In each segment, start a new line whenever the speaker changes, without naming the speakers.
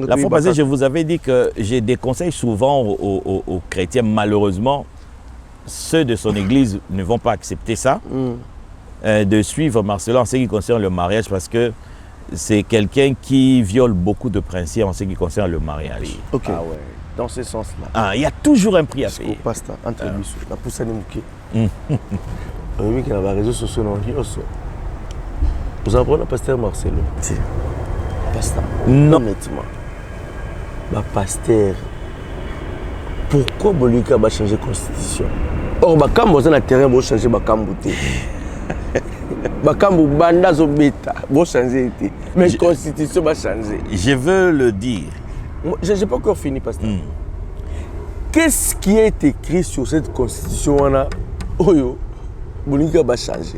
La fois passée, je vous avais dit que j'ai des conseils souvent aux chrétiens. Malheureusement, ceux de son église ne vont pas accepter ça, de suivre Marcelo en ce qui concerne le mariage, parce que c'est quelqu'un qui viole beaucoup de principes en ce qui concerne le mariage.
Ok. Ah ouais. Dans ce sens-là.
Ah, il y a toujours un prix à payer.
Pasta, entre la pousse animouké. Oui, qui a les réseaux sociaux, vous apprenez le pasteur Marcelo. Si. Pasteur. Non. Honnêtement. Ma pasteur. Pourquoi Bolika va changer de constitution? Or, Bakam, vous avez un terrain pour changer Bakam Bouté. Bakam Banda Zobeta, vous changer. Mais la constitution va changer.
Je veux le dire.
Je n'ai pas encore fini, pasteur. Qu'est-ce qui est écrit sur cette constitution-là? Oyo, Bolika va changer.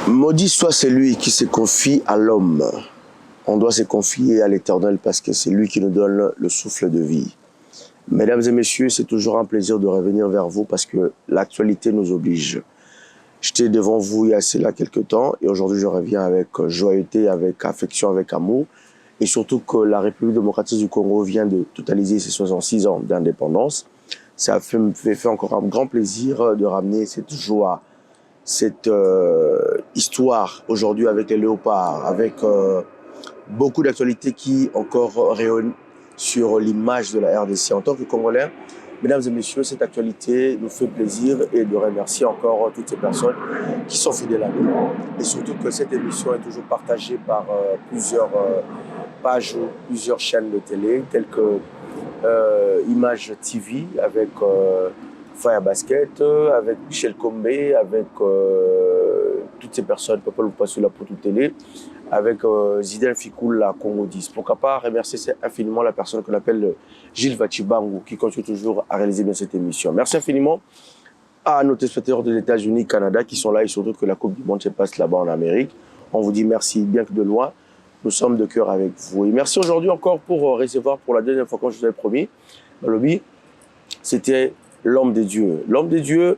Maudit soit celui qui se confie à l'homme. On doit se confier à l'Éternel parce que c'est lui qui nous donne le souffle de vie. Mesdames et messieurs, c'est toujours un plaisir de revenir vers vous parce que l'actualité nous oblige. J'étais devant vous il y a cela quelques temps et aujourd'hui je reviens avec joyeuté, avec affection, avec amour et surtout que la République démocratique du Congo vient de totaliser ses 66 ans d'indépendance. Ça me fait encore un grand plaisir de ramener cette joie, cette histoire aujourd'hui avec les léopards, avec beaucoup d'actualités qui encore rayonnent sur l'image de la RDC. En tant que Congolais, mesdames et messieurs, cette actualité nous fait plaisir et de remercier encore toutes ces personnes qui sont fidèles à nous. Et surtout que cette émission est toujours partagée par plusieurs pages, plusieurs chaînes de télé, telles que Image TV avec Fire Basket, avec Michel Kombe, avec toutes ces personnes, Papa Loupa sur la Potou Télé, avec Zidane Fikoul, la Congo 10. Pourquoi pas remercier infiniment la personne qu'on appelle Gilles Vachibangu, qui continue toujours à réaliser bien cette émission. Merci infiniment à nos téléspectateurs des États-Unis, Canada, qui sont là et surtout que la Coupe du Monde se passe là-bas en Amérique. On vous dit merci, bien que de loin. Nous sommes de cœur avec vous. Et merci aujourd'hui encore pour recevoir pour la deuxième fois, comme je vous avais promis, dans le lobby, c'était l'homme des dieux. L'homme des dieux,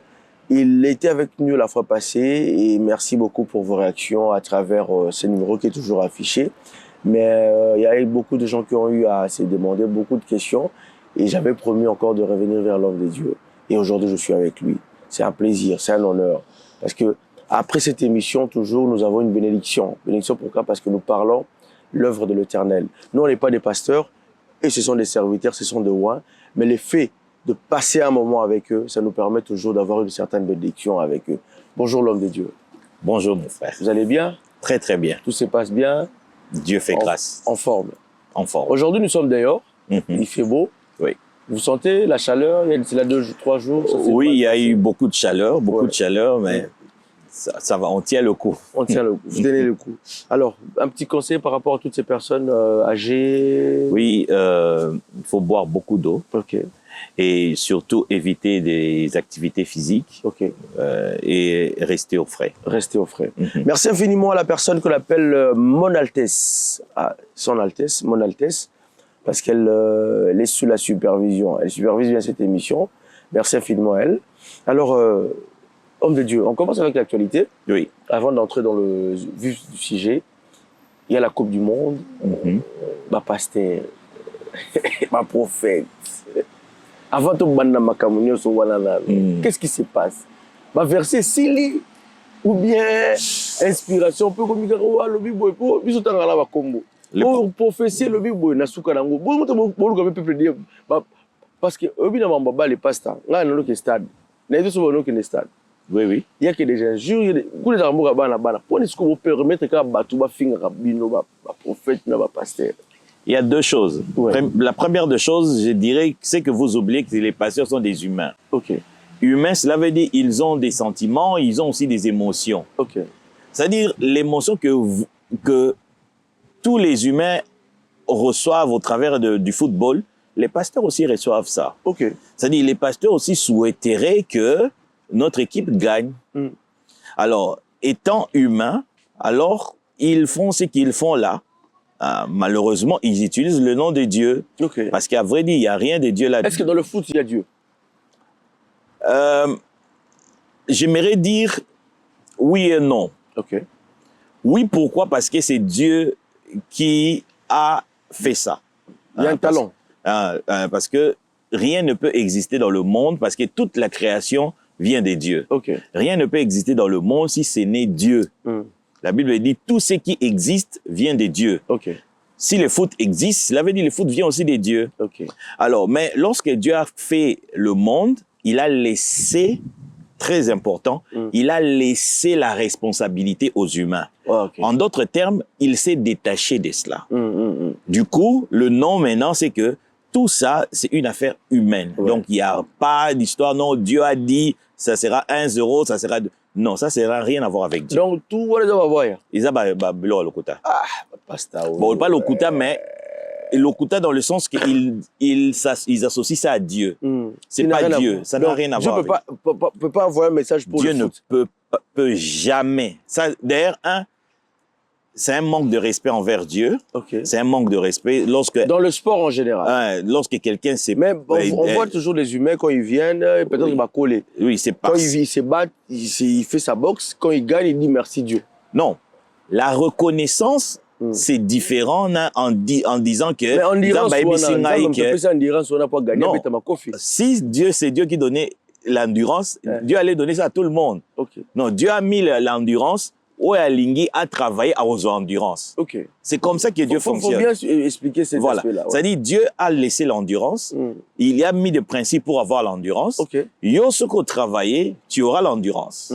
il était avec nous la fois passée et merci beaucoup pour vos réactions à travers ce numéro qui est toujours affiché. Mais il y a eu beaucoup de gens qui ont eu à se demander beaucoup de questions et j'avais promis encore de revenir vers l'homme des dieux. Et aujourd'hui, je suis avec lui. C'est un plaisir, c'est un honneur. Parce que après cette émission, toujours, nous avons une bénédiction. Bénédiction pourquoi? Parce que nous parlons l'œuvre de l'Éternel. Nous, on n'est pas des pasteurs et ce sont des serviteurs, ce sont des rois. Mais le fait de passer un moment avec eux, ça nous permet toujours d'avoir une certaine bénédiction avec eux. Bonjour l'homme de Dieu.
Bonjour mon frère.
Vous allez bien?
Très très bien.
Tout se passe bien?
Dieu fait grâce.
En forme.
En forme.
Aujourd'hui, nous sommes dehors. Il fait beau.
Oui.
Vous sentez la chaleur? C'est là 2-3 jours?
Oui, il y a eu beaucoup de chaleur, mais ça va, on tient le coup.
On tient le coup, vous tenez le coup. Alors, un petit conseil par rapport à toutes ces personnes âgées?
Oui, il faut boire beaucoup d'eau.
Ok.
Et surtout éviter des activités physiques.
Ok.
Et rester au frais.
Rester au frais. Merci infiniment à la personne qu'on appelle Mon Altesse. Ah, Son Altesse, Mon Altesse, parce qu'elle est sous la supervision. Elle supervise bien cette émission. Merci infiniment à elle. Alors, homme de Dieu, on commence avec l'actualité.
Oui.
Avant d'entrer dans le vif du sujet, il y a la Coupe du Monde, ma pasteur, ma prophète. Avant de qu'est-ce qui se passe? Ma verset Sili ou bien inspiration peu comme le Bible pour bisotanga la Congo. Pour prophétie le Bible na suka nango. Bon peuple dire parce que obina mamba les pasteurs. Nga na le stade. Na itu sobo no ke stade.
Oui oui.
Il y a que des gens jure ku les amboka bana bana. Pour ce que vous permettre ka batu ba finga ka bino ba prophète na ba pasteur.
Il y a deux choses.
Ouais.
La première des choses, je dirais, c'est que vous oubliez que les pasteurs sont des humains.
Ok.
Humains, cela veut dire qu'ils ont des sentiments, ils ont aussi des émotions.
Ok.
C'est-à-dire l'émotion que tous les humains reçoivent au travers du football, les pasteurs aussi reçoivent ça.
Ok.
C'est-à-dire les pasteurs aussi souhaiteraient que notre équipe gagne. Alors, étant humains, alors ils font ce qu'ils font là. Malheureusement, ils utilisent le nom de Dieu.
Okay.
Parce qu'à vrai dire, il n'y a rien de Dieu là-dedans.
Est-ce que dans le foot, il y a Dieu?
J'aimerais dire oui et non.
Okay.
Oui, pourquoi? Parce que c'est Dieu qui a fait ça.
Il y a un talent.
Parce que rien ne peut exister dans le monde parce que toute la création vient des dieux.
Okay.
Rien ne peut exister dans le monde si ce n'est Dieu. La Bible dit tout ce qui existe vient des dieux.
Okay.
Si le foot existe, cela veut dire que le foot vient aussi des dieux.
Okay.
Alors, mais lorsque Dieu a fait le monde, il a laissé, très important, il a laissé la responsabilité aux humains.
Okay.
En d'autres termes, il s'est détaché de cela. Du coup, le nom maintenant, c'est que tout ça, c'est une affaire humaine. Ouais. Donc, il n'y a pas d'histoire, non, Dieu a dit, ça sera 1 euro, ça sera... Non, ça n'a rien à voir avec Dieu.
Donc, tout, on va voir.
Ils ont lokuta.
Ah, pasta.
Bon, pas lokuta, mais lokuta dans le sens qu'ils associent ça à Dieu. C'est pas Dieu, ça n'a rien à voir avec
Dieu ne peut pas envoyer un message pour
Dieu
le foot.
Dieu ne peut jamais. D'ailleurs, c'est un manque de respect envers Dieu. Okay. C'est un manque de respect lorsque...
Dans le sport en général.
Lorsque quelqu'un s'est...
Mais on voit toujours les humains, quand ils viennent, peut-être qu'il va coller.
Oui, c'est pas...
Quand il se bat, il fait sa boxe. Quand il gagne, il dit merci Dieu.
Non. La reconnaissance, c'est différent en disant que...
Mais en Iran, on n'a pas gagné.
Si Dieu, c'est Dieu qui donnait l'endurance, Dieu allait donner ça à tout le monde. Okay. Non, Dieu a mis l'endurance... Oyalingi a travaillé à vos endurances. Okay. C'est comme ça que Dieu fonctionne.
Il faut bien expliquer cet aspect-là. Ouais.
C'est-à-dire, Dieu a laissé l'endurance. Il y a mis des principes pour avoir l'endurance. Yosoko travailler, tu auras l'endurance.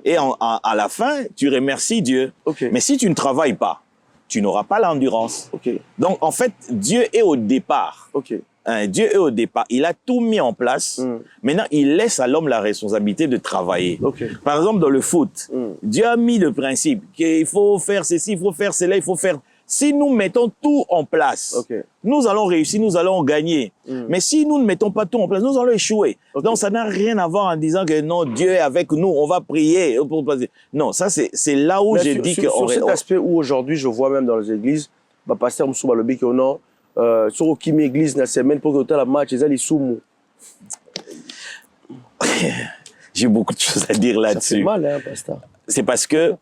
Et à la fin, tu remercies Dieu. Mais si tu ne travailles pas, tu n'auras pas l'endurance. Donc, en fait, Dieu est au départ. Dieu est au départ. Il a tout mis en place. Maintenant, il laisse à l'homme la responsabilité de travailler. Par exemple, dans le foot, Dieu a mis le principe qu'il faut faire ceci, il faut faire cela, il faut faire... Si nous mettons tout en place, nous allons réussir, nous allons gagner. Mais si nous ne mettons pas tout en place, nous allons échouer. Donc, ça n'a rien à voir en disant que non, Dieu est avec nous, on va prier. Non, ça, c'est là où j'ai dit que...
Sur cet aspect où aujourd'hui, je vois même dans les églises, pasteur Moussou Balobi qui est au nord, sur aucune église la semaine pour que tu aies la match, ils sont
J'ai beaucoup de choses à dire là-dessus.
Ça fait mal, hein, pasteur.
C'est parce que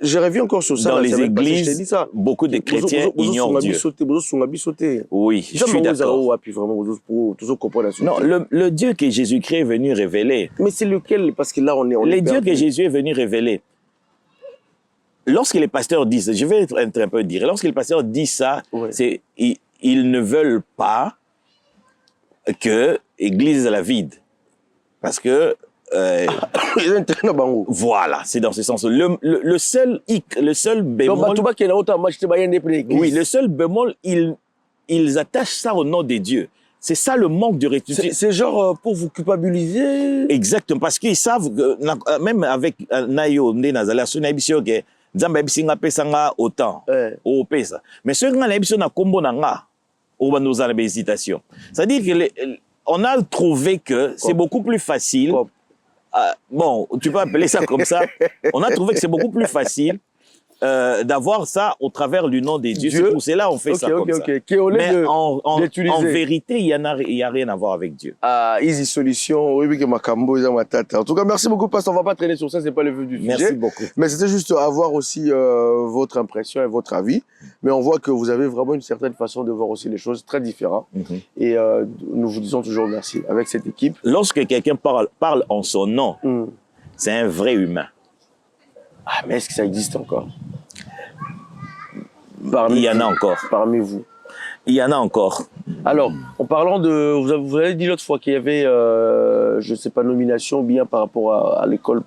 j'ai revu encore sur ça.
Dans les églises, beaucoup de chrétiens ignorent Dieu. Oui, je suis d'accord. Non, le Dieu que Jésus-Christ est venu révéler.
Mais c'est lequel? Parce que là, on est
le Dieu que Jésus est venu révéler. Lorsque les pasteurs disent, je vais être un peu dire, lorsque les pasteurs disent ça, c'est ils ne veulent pas que l'Église la vide. Parce que voilà, c'est dans ce sens. Le seul bémol... Oui, le seul bémol, ils attachent ça au nom de Dieu. C'est ça le manque de restitution.
C'est genre pour vous culpabiliser.
Exactement, parce qu'ils savent, que, même avec Nayo, autant, mais ceux qui ont hésitation. C'est-à-dire qu'on a trouvé que c'est beaucoup plus facile. Bon, tu peux appeler ça comme ça. On a trouvé que c'est beaucoup plus facile d'avoir ça au travers du nom de Dieu. C'est pour cela qu'on fait ça comme ça. Mais en vérité, il n'y a rien à voir avec Dieu.
Ah, easy solution. Oui, que Makambo, en tout cas, merci beaucoup, parce qu'on ne va pas traîner sur ça, c'est pas le vœu du sujet.
Merci beaucoup.
Mais c'était juste avoir aussi votre impression et votre avis. Mais on voit que vous avez vraiment une certaine façon de voir aussi les choses très différentes. Et nous vous disons toujours merci avec cette équipe.
Lorsque quelqu'un parle en son nom, c'est un vrai humain.
Ah, mais est-ce que ça existe encore?
Il y en a encore.
Parmi vous.
Il y en a encore.
Alors, en parlant de... Vous avez dit l'autre fois qu'il y avait, je ne sais pas, nomination bien par rapport à l'école...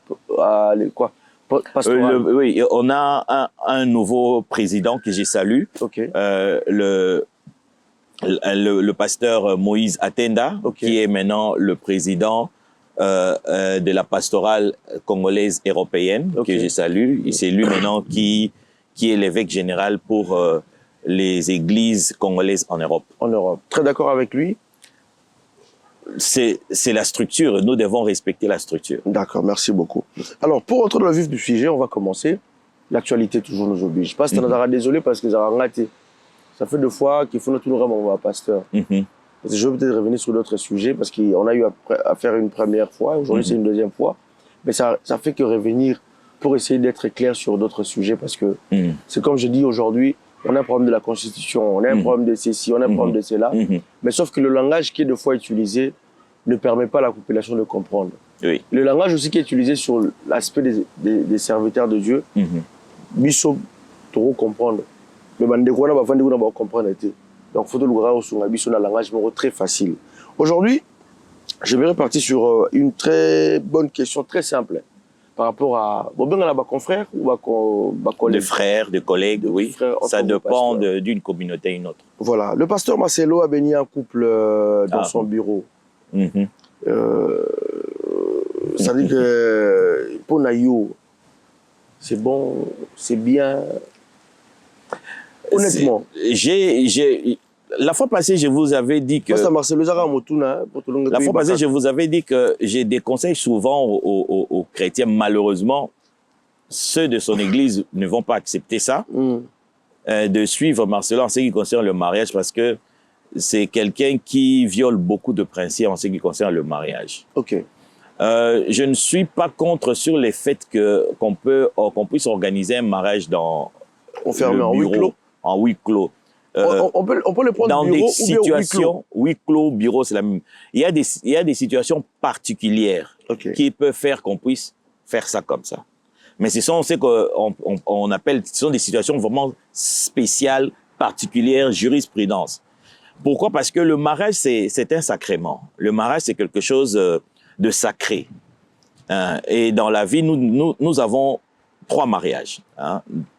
pastorale.
Oui, on a un nouveau président que j'ai salué. Le pasteur Moïse Atenda, qui est maintenant le président de la pastorale congolaise européenne, que j'ai salué. C'est lui maintenant qui est l'évêque général pour les églises congolaises en Europe.
En Europe. Très d'accord avec lui.
C'est la structure. Nous devons respecter la structure.
D'accord, merci beaucoup. Alors, pour entrer dans le vif du sujet, on va commencer. L'actualité toujours nous oblige. Pas désolé parce que ça a raté. Ça fait 2 fois qu'il faut notre vraiment pasteur. Je vais peut-être revenir sur d'autres sujets parce qu'on a eu à faire une première fois. Aujourd'hui, c'est une deuxième fois. Mais ça fait que revenir pour essayer d'être clair sur d'autres sujets parce que c'est comme je dis aujourd'hui, on a un problème de la Constitution, on a un problème de ceci, on a un problème de cela. Mais sauf que le langage qui est deux fois utilisé ne permet pas à la population de comprendre.
Oui.
Le langage aussi qui est utilisé sur l'aspect des serviteurs de Dieu, biso toro comprendre. Mais bandeko na bavandi kuna ba comprendre été. Donc faut le voir sur un biso na langage très facile. Aujourd'hui, je vais repartir sur une très bonne question très simple par rapport à confrères ou
des frères, des collègues, oui. Frères, ça dépend d'une communauté à une autre.
Voilà. Le pasteur Marcelo a béni un couple dans son bureau. Ça dit que pour Nayo, c'est bon, c'est bien. Honnêtement.
La fois passée, je vous avais dit que... La fois passée, je vous avais dit que j'ai des conseils souvent aux chrétiens. Malheureusement, ceux de son église ne vont pas accepter ça, de suivre Marcelo en ce qui concerne le mariage, parce que c'est quelqu'un qui viole beaucoup de principes en ce qui concerne le mariage.
Ok.
Je ne suis pas contre sur les faits qu'on puisse organiser un mariage dans en huis clos.
On peut le prendre
dans
bureau
des situations, huis clos, bureau, c'est la même. Il y a des situations particulières qui peuvent faire qu'on puisse faire ça comme ça. Mais ce sont ce qu'on appelle, ce sont des situations vraiment spéciales, particulières, jurisprudence. Pourquoi? Parce que le mariage, c'est un sacrement. Le mariage, c'est quelque chose de sacré. Et dans la vie, nous avons 3 mariages,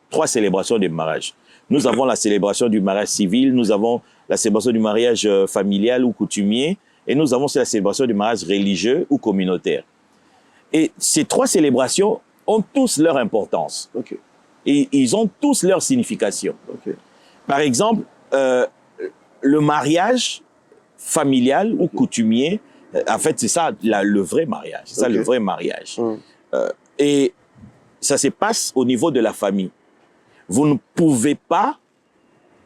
3 célébrations de mariage. Nous avons la célébration du mariage civil, nous avons la célébration du mariage familial ou coutumier, et nous avons la célébration du mariage religieux ou communautaire. Et ces 3 célébrations ont tous leur importance. Et ils ont tous leur signification. Par exemple, le mariage familial ou coutumier, en fait, c'est ça le vrai mariage. C'est ça le vrai mariage. Et ça se passe au niveau de la famille. Vous ne pouvez pas,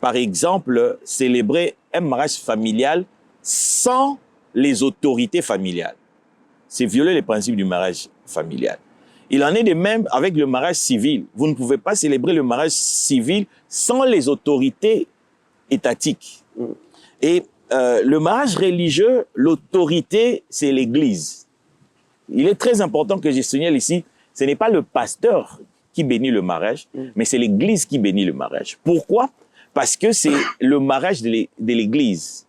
par exemple, célébrer un mariage familial sans les autorités familiales. C'est violer les principes du mariage familial. Il en est de même avec le mariage civil. Vous ne pouvez pas célébrer le mariage civil sans les autorités étatiques. Et le mariage religieux, l'autorité, c'est l'Église. Il est très important que je signale ici, ce n'est pas le pasteur qui bénit le mariage, mais c'est l'Église qui bénit le mariage. Pourquoi? Parce que c'est le mariage de l'Église.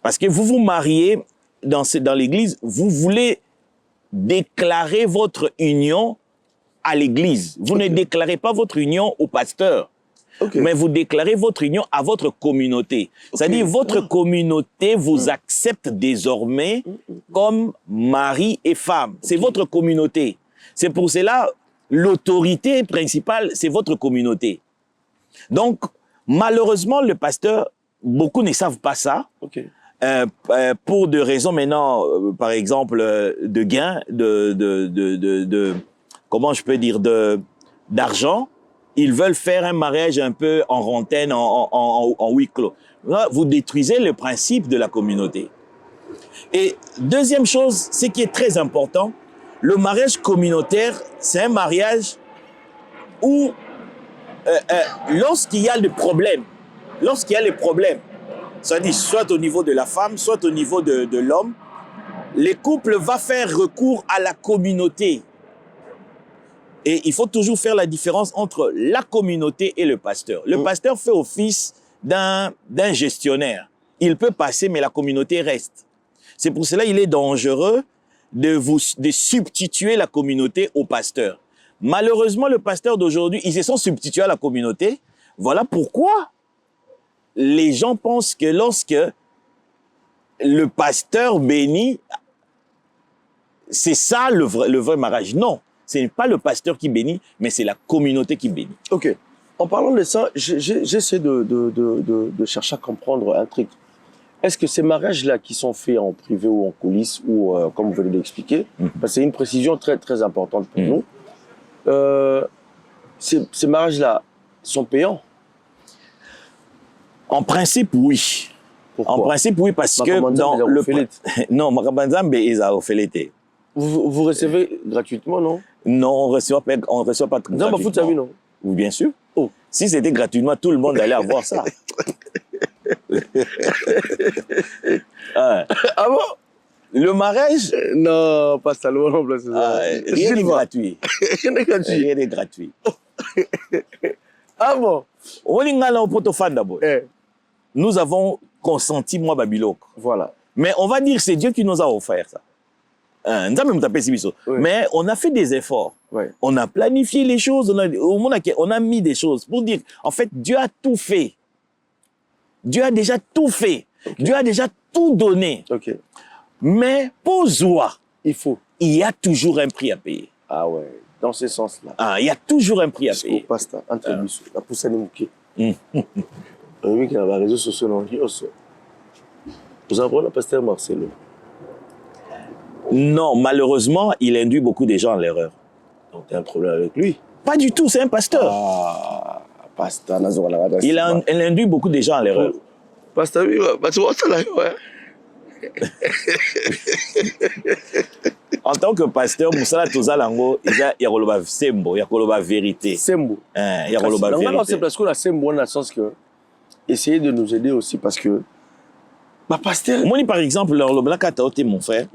Parce que vous vous mariez dans l'Église, vous voulez déclarer votre union à l'Église. Vous ne déclarez pas votre union au pasteur, mais vous déclarez votre union à votre communauté. C'est-à-dire votre communauté vous accepte désormais comme mari et femme. C'est votre communauté. C'est pour cela l'autorité principale, c'est votre communauté. Donc, malheureusement, le pasteur, beaucoup ne savent pas ça. Pour des raisons maintenant, par exemple, de gain, comment je peux dire, d'argent, ils veulent faire un mariage un peu en rantaine, en huis clos. Là, vous détruisez le principe de la communauté. Et deuxième chose, ce qui est très important, le mariage communautaire, c'est un mariage où, lorsqu'il y a des problèmes, c'est-à-dire soit au niveau de la femme, soit au niveau de l'homme, les couples vont faire recours à la communauté. Et il faut toujours faire la différence entre la communauté et le pasteur. Le pasteur fait office d'un gestionnaire. Il peut passer, mais la communauté reste. C'est pour cela qu'il est dangereux de substituer la communauté au pasteur. Malheureusement, le pasteur d'aujourd'hui, ils se sont substitués à la communauté. Voilà pourquoi les gens pensent que lorsque le pasteur bénit, c'est ça le vrai mariage. Non, ce n'est pas le pasteur qui bénit, mais c'est la communauté qui bénit.
Ok. En parlant de ça, j'essaie de chercher à comprendre un truc. Est-ce que ces mariages-là qui sont faits en privé ou en coulisses, ou comme vous venez d'expliquer, parce que c'est une précision très, très importante pour nous, ces mariages-là sont payants?
En principe, oui.
Pourquoi?
En principe, oui, parce que dans le... Non,
vous recevez gratuitement, non?
Non, on ne reçoit pas gratuitement.
Non, bien sûr. Oh.
Si c'était gratuitement, tout le monde allait avoir ça.
Ah bon?
Le mariage,
Non, pas ça, non, c'est ça.
rien n'est gratuit.
Rien n'est gratuit.
Rien n'est gratuit.
Ah bon?
Nous avons consenti, moi, Babilok.
Voilà.
Mais on va dire que c'est Dieu qui nous a offert ça.
Oui.
Mais on a fait des efforts.
Oui.
On a planifié les choses. On a mis des choses pour dire, en fait, Dieu a tout fait. Dieu a déjà tout fait. Okay. Dieu a déjà tout donné.
Okay.
Mais pour Zoua,
il
y a toujours un prix à payer.
Ah ouais, dans ce sens-là.
Ah, il y a toujours un prix à payer.
Pasta, entre la poussée de Mouké. On a vu qu'il y a des réseaux sociaux dans le aussi. Vous avez le pasteur Marcelo?
Non, malheureusement, il induit beaucoup de gens en l'erreur.
Donc, il y a un problème avec lui?
Pas du tout, c'est un pasteur.
Ah, pasteur,
il induit beaucoup de gens en l'erreur.
Pasteur, oui, tu vois ça là, ouais.
En tant que pasteur, Moussala Tozalango, il y a le sembo, il y a le vérité.
Sembo.
Il y a le vérité.
Non, c'est parce qu'on a sembo dans le sens que essayer de nous aider aussi parce que ma pasteur.
Moi, par exemple, le Blakata, mon frère,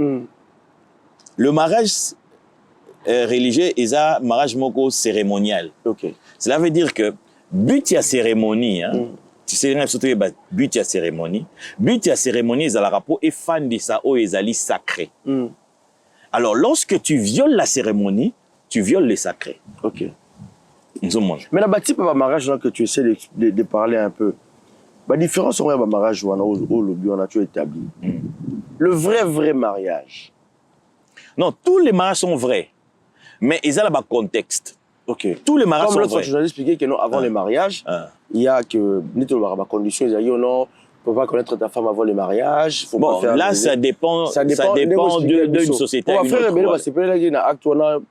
le mariage religieux est un mariage moko cérémonial.
Okay.
Cela veut dire que but ya cérémonie, tu sais but ya cérémonie, est à la rapport et fan de ça ou ezali sacré. Alors lorsque tu violes la cérémonie, tu violes le sacré.
OK.
Mais
la bâtie par mariage que tu essaies de parler un peu. La différence entre le mariage ou le bio on a toujours établi. Le vrai mariage.
Non, tous les mariages sont vrais. Mais ils ont un contexte.
Okay.
Tous les mariages sont vrais.
Comme l'autre, je vous ai expliqué que non, avant les mariages, il y a que la condition, il y a non, tu ne peux pas connaître ta femme avant le mariage.
Faut bon, pas faire là, ça dépend d'une société à une autre.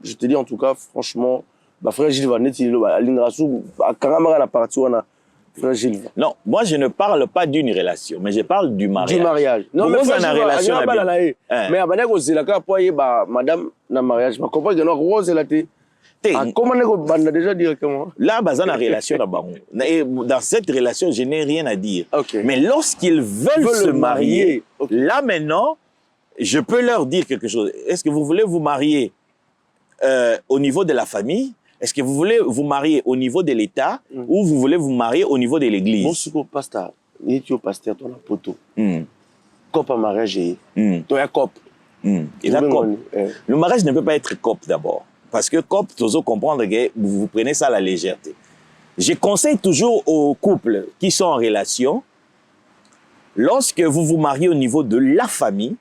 Je te dis en tout cas, franchement, frère Gilles va net,
non, moi je ne parle pas d'une relation, mais je parle du mariage.
Du mariage. Non, mais
c'est une relation.
Mais madame, na mariage, ma compagne de notre rose, elle a été. Comment on a déjà directement?
Là, dans la relation, dans cette relation, je n'ai rien à dire.
Okay.
Mais lorsqu'ils veulent se marier, là maintenant, je peux leur dire quelque chose. Est-ce que vous voulez vous marier au niveau de la famille? Est-ce que vous voulez vous marier au niveau de l'État ou vous voulez vous marier au niveau de l'Église?
Moi, je suis pasteur. Je suis pasteur, tu as un poteau. Cop à mariage, tu as un cop.
Le mariage ne peut pas être cop d'abord. Parce que cop, tu dois comprendre que vous prenez ça à la légèreté. Je conseille toujours aux couples qui sont en relation, lorsque vous vous mariez au niveau de la famille,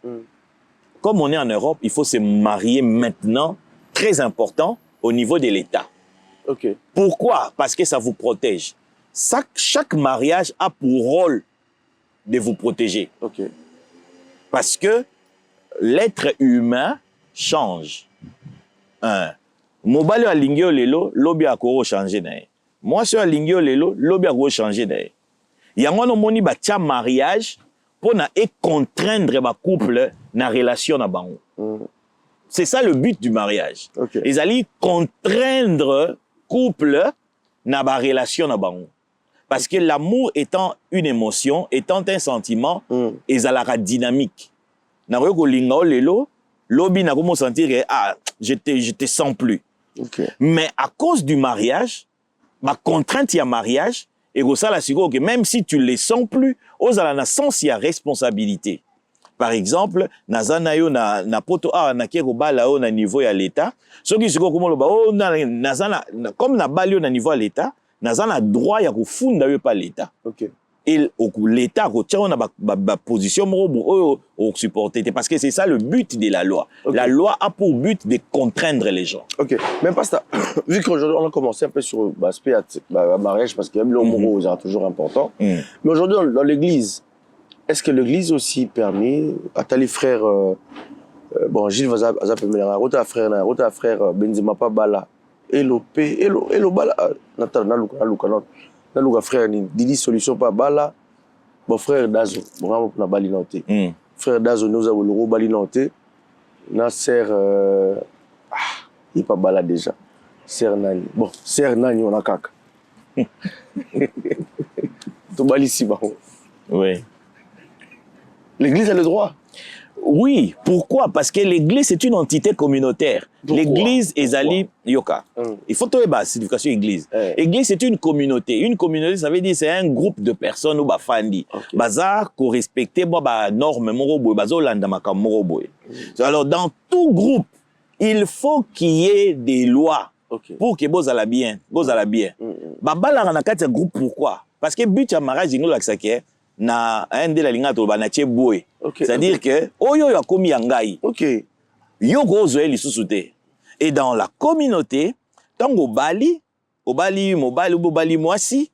comme on est en Europe, il faut se marier maintenant, très important, au niveau de l'État.
Okay.
Pourquoi? Parce que ça vous protège. Chaque mariage a pour rôle de vous protéger.
Okay.
Parce que l'être humain change. Mobile a lingio lelo, lobi a koro changer nae. Moi sur lingio lelo, lobi a koro changer nae. Yango no moni ba tia mariage pour na et contraindre ba couple na relation na bango. C'est ça le but du mariage.
Okay.
Ils allaient contraindre couple na ba relation na bango. Parce que l'amour étant une émotion, étant un sentiment, ils allaient dynamique. Na ko lingao lelo, lobi na ko sentir que je te sens plus.
Okay.
Mais à cause du mariage, ma contrainte il y a mariage et ça la que même si tu les sens plus, aux à la sens il y a responsabilité. Par exemple, nazana yo na poto na keko bala na niveau ya l'état, ce qui se comme le nazana comme na balio na niveau à l'état, nazana droit ya ko funda yo pas l'état.
OK.
Et l'État a position au supporter parce que c'est ça le but de la loi. Okay. La loi a pour but de contraindre les gens.
OK. Mais pas ça. Vu qu'aujourd'hui on a commencé un peu sur l'aspect mariage parce que l'amour est toujours important. Mais aujourd'hui dans l'église, est-ce que l'église aussi permet à les frères bon Gilles va appeler un frère Benzema pas bala hello bala na frère Didi solution pas bala bon frère Dazo vraiment na bali noté frère Dazo nous avons le bali noté na sœur il pas bala déjà sœur Nani bon sœur Nani on a kaka
Oui.
L'église a le droit.
Oui, pourquoi? Parce que l'église c'est une entité communautaire. L'église ezali yoka. Il faut trouver la signification église. Église c'est une communauté. Une communauté ça veut dire c'est un groupe de personnes ou bafandi. Baza ko respecter ba norme moko boy, bazo landa makamoko boy. Alors dans tout groupe, il faut qu'il y ait des lois pour que bozala bien, bozala bien. Babala na kati groupe pourquoi? Parce que but ya mariage nous l'aksake na un de la linga to ba na tie boy. C'est-à-dire que oyo ya komi yangai. Yo go zoe lisusu te. Et dans la communauté, tango bali mobali ou bali mwasi,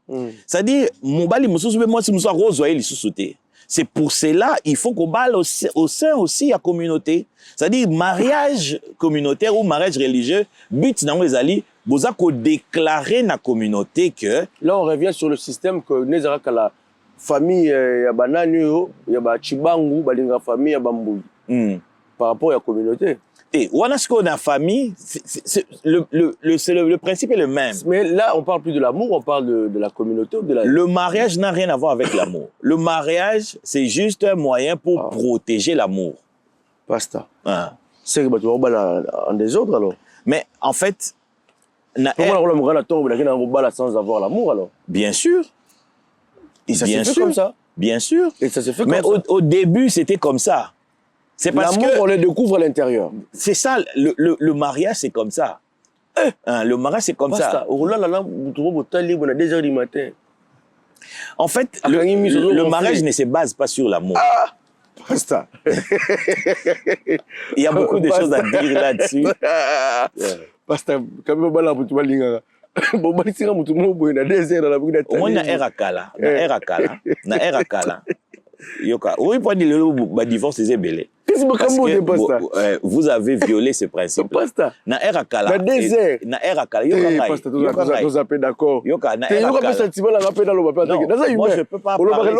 c'est-à-dire mobali mususu be mwasi mususu go zoe lisusu te. C'est pour cela il faut qu'on balle au sein aussi à communauté. C'est-à-dire mariage communautaire ou mariage religieux, but nango ezali boza ko déclarer na communauté que
là on revient sur le système que nezara kala famille ya banani ya ba chibangu balinga famille ya bambui par rapport à la communauté.
Et on a ce qu'on a famille, le principe est le même.
Mais là on parle plus de l'amour, on parle de la communauté ou de la...
Le mariage n'a rien à voir avec l'amour. Le mariage c'est juste un moyen pour protéger l'amour.
Basta. C'est que tu vas en désordre alors.
Mais en fait
sans avoir l'amour alors.
Bien sûr.
Et ça s'est fait comme ça.
Bien sûr.
Et ça s'est fait comme
ça. Mais au début, c'était comme ça. C'est parce que...
L'amour, on le découvre à l'intérieur.
C'est ça, le mariage, c'est comme ça. Le mariage, c'est comme ça.
On a 2h du matin.
En fait, le mariage ne se base pas sur l'amour.
Basta.
Il y a beaucoup de choses à dire là-dessus.
Basta. Quand même, bon ba singa mutu mo boy na désert na buki na
tali. Au moins na era kala. Yoka. Oui pour dire le ba divorce c'est belé.
Qu'est-ce que Basta?
Vous avez violé ce principe.
Basta.
Na era kala.
Na désert.
Na era kala. Yoka.
Basta tous appelés d'accord.
Yoka na era kala.
Yoka sentiment la rappel dans le papa.
Moi je peux pas parler.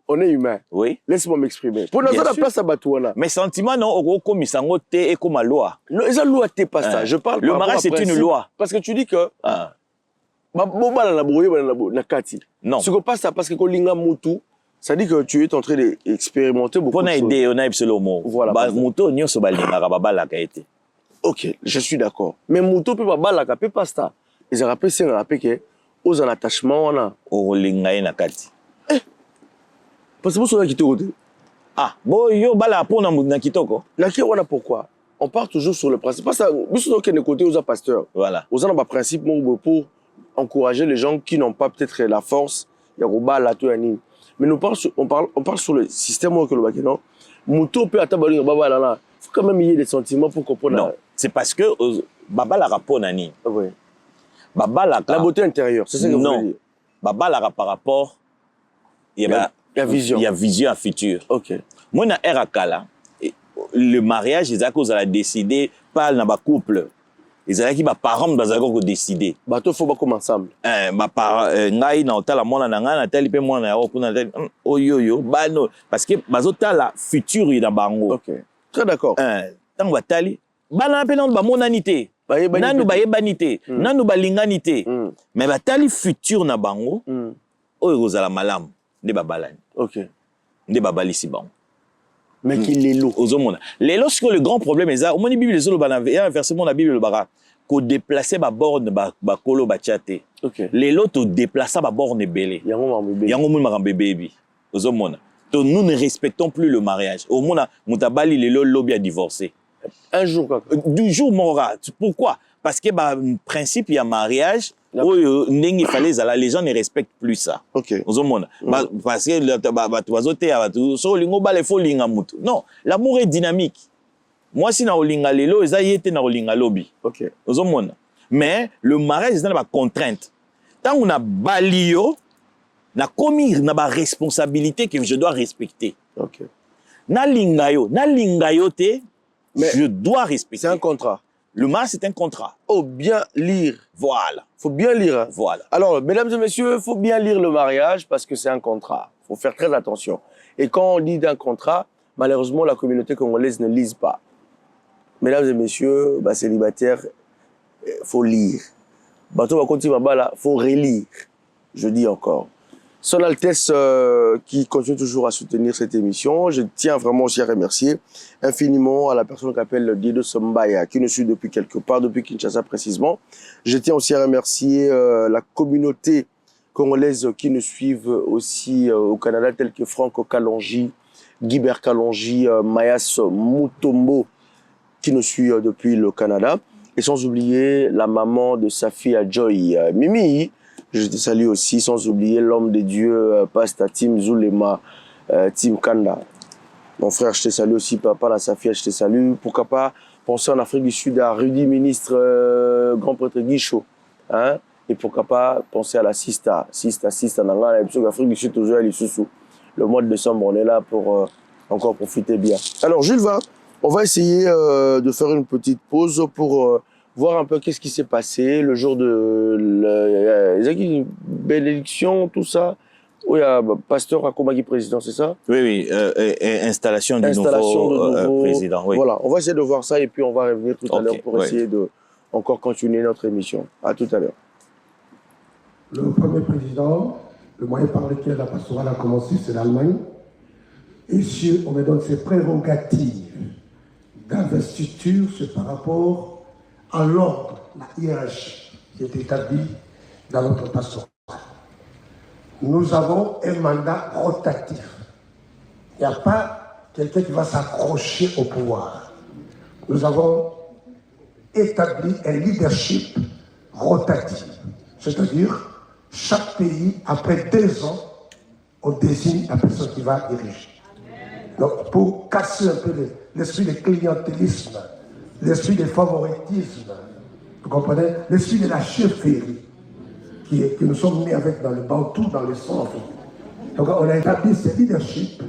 On est humain.
Oui.
Laisse-moi m'exprimer. Pour nous la place à Batouana.
Mais sentiment non au komisango te et comme loi.
Non, ils ont loi te pas ça. Je parle.
Le mariage c'est une loi.
Parce que tu dis que non. Ce que passe ça parce que kolinga mutu, ça dit que tu es en train d'expérimenter beaucoup de choses.
On a aidé, voilà. Mutu nyoso balinga babala ka été.
OK, je suis d'accord. Mais mutu peut babala ka peut pas ça. Ils ont rappelé c'est un rappel que aux en attachement on a
au linga na kati.
Parce que vous savez qui te côté.
Bon yo bala pona na kitoko.
Na ki on a pourquoi? On part toujours sur le principe. Parce que vous savez que côté aux pasteurs.
Voilà.
Aux en a principe pour encourager les gens qui n'ont pas peut-être la force, ya bala to yani. Mais nous on parle sur le système que le bakino. Muto peut atabalinga baba là. Faut quand même y ait des sentiments pour comprendre.
Non, c'est parce que baba la rapona ni.
Oui.
Baba la
beauté intérieure, c'est ça que vous voulez dire.
Baba la par rapport il y a vision. Il y a vision à futur.
OK.
Moi na era kala le mariage ils a cause à décider pas na ba couple. Ils ont qui ba parents bazaka ko décider.
Bato faut pas comme ensemble.
Ba par ngai na otala mona na ngana tali pe mona ya okuna tali oyoyo bano parce que bazotala futur na bango.
OK. Très d'accord.
Tant batali bana pe na ba monanité. Nanu ba yebanité, nanu ba linganité. Mais batali futur na bango. Oyo kozala malamu nde babalani.
OK.
Nde babalisi bango.
Mais qui lelo
ozomona. Lelo ce que le grand problème est ça, au moins Bible les olo bana et inversement la Bible le bara ko déplacer ba borne ba kolo ba tiate.
OK.
Lelo to déplacer ba borne belé. Yango mo makambe baby. Ozomona. To nous ne respectons plus le mariage. Au moins mutabali lelo lobby a divorcé.
Un jour quoi.
Du jour mora. Pourquoi? Parce que ba principe il y a mariage. Il fallait les gens ne respectent plus ça.
OK.
Parce que non, l'amour est dynamique. Moi si na olinga lelo eza yete na olinga lobi.
OK.
Mais le mariage c'est une contrainte. Tant on a balio na commis na ba responsabilité que je dois respecter.
OK.
Na lingayo te je dois respecter.
C'est un contrat.
Le mariage, c'est un contrat.
Oh, bien lire.
Voilà.
Faut bien lire. Hein.
Voilà.
Alors, mesdames et messieurs, faut bien lire le mariage parce que c'est un contrat. Faut faire très attention. Et quand on dit d'un contrat, malheureusement, la communauté congolaise ne lise pas. Mesdames et messieurs, célibataires, faut lire. bateau va continuer là, faut relire. Je dis encore. Son Altesse qui continue toujours à soutenir cette émission. Je tiens vraiment aussi à remercier infiniment à la personne qui s'appelle Dido Sombaya, qui nous suit depuis quelque part, depuis Kinshasa précisément. Je tiens aussi à remercier la communauté congolaise qui nous suivent aussi au Canada, tels que Franco Kalonji, Guibert Kalonji, Mayas Mutombo, qui nous suit depuis le Canada. Et sans oublier la maman de sa fille Joy, Mimi. Je te salue aussi, sans oublier l'homme de Dieu, Pasta Tim Zulema, Tim Kanda. Mon frère, je te salue aussi, papa, la Safia, je te salue. Pourquoi pas penser en Afrique du Sud à Rudy, ministre, grand prêtre Guichot. Hein? Et pourquoi pas penser à la Sista Nanga, l'Afrique du Sud, toujours à l'Issoussou. Le mois de décembre, on est là pour encore profiter bien. Alors, Jules, on va essayer de faire une petite pause pour voir un peu qu'est-ce qui s'est passé le jour de la bénédiction, tout ça. Où il y a Pasteur Akomagi président, c'est ça?
Oui, installation du nouveau président. Oui.
Voilà, on va essayer de voir ça et puis on va revenir tout à l'heure pour essayer de encore continuer notre émission. À tout à l'heure.
Le premier président, le moyen par lequel la pastorale a commencé, c'est l'Allemagne. Et si on me donne ses prérogatives d'investiture, c'est par rapport à l'ordre, la hiérarchie qui est établie dans notre pastoral. Nous avons un mandat rotatif. Il n'y a pas quelqu'un qui va s'accrocher au pouvoir. Nous avons établi un leadership rotatif. C'est-à-dire, chaque pays, après 2 ans, on désigne la personne qui va diriger. Donc, pour casser un peu l'esprit de clientélisme, l'esprit de favoritisme, vous comprenez? L'esprit de la chefferie que nous sommes nés avec dans le Bantou, dans le sang. Donc on a établi ce leadership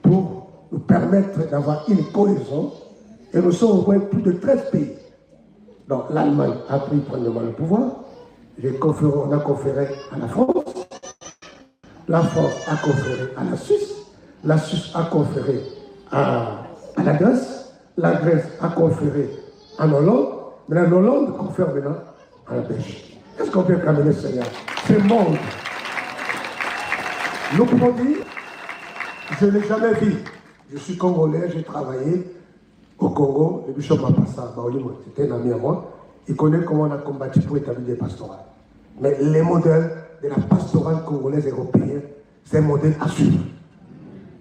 pour nous permettre d'avoir une cohésion et nous sommes au moins plus de 13 pays. Donc l'Allemagne a pris premièrement le pouvoir, on a conféré à la France a conféré à la Suisse a conféré à la Grèce a conféré en Hollande, mais la Hollande confère maintenant à la Belgique. Est-ce qu'on peut calmer le Seigneur? C'est monde. Nous pouvons dire, je ne l'ai jamais vu. Je suis congolais, j'ai travaillé au Congo, le bishop Mapassa, c'était un ami à moi. Il connaît comment on a combattu pour établir des pastorales. Mais les modèles de la pastorale congolaise européenne, c'est un modèle à suivre.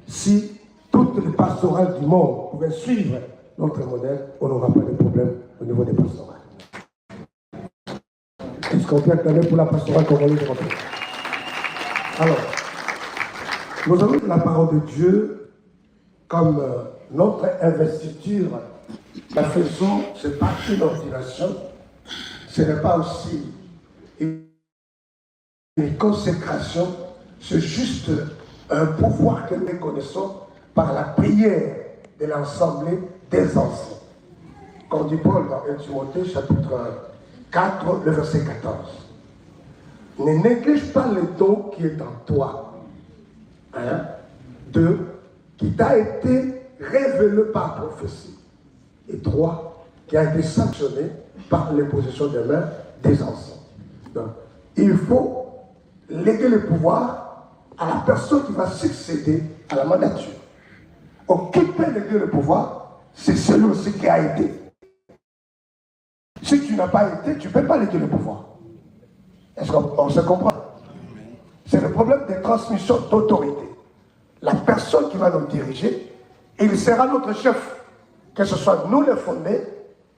Si toutes les pastorales du monde pouvaient suivre notre modèle, on n'aura pas de problème au niveau des pastorales. Est-ce qu'on peut acclamer pour la pastorale congolaise européenne? Alors, nous avons la parole de Dieu comme notre investiture. La faisons, ce n'est pas une ordination, ce n'est pas aussi une consécration, c'est juste un pouvoir que nous connaissons par la prière de l'Assemblée des anciens. Comme dit Paul dans 1 Timothée, chapitre 4, le verset 14. Ne néglige pas le don qui est en toi. 2, qui t'a été révélé par prophétie. Et 3, qui a été sanctionné par l'imposition des mains des anciens. Donc, il faut léguer le pouvoir à la personne qui va succéder à la mandature. Donc, qui peut léguer le pouvoir, c'est celui aussi qui a été. Si tu n'as pas été, tu ne peux pas léguer le pouvoir. Est-ce qu'on se comprend? C'est le problème des transmissions d'autorité. La personne qui va nous diriger, il sera notre chef. Que ce soit nous les fondés,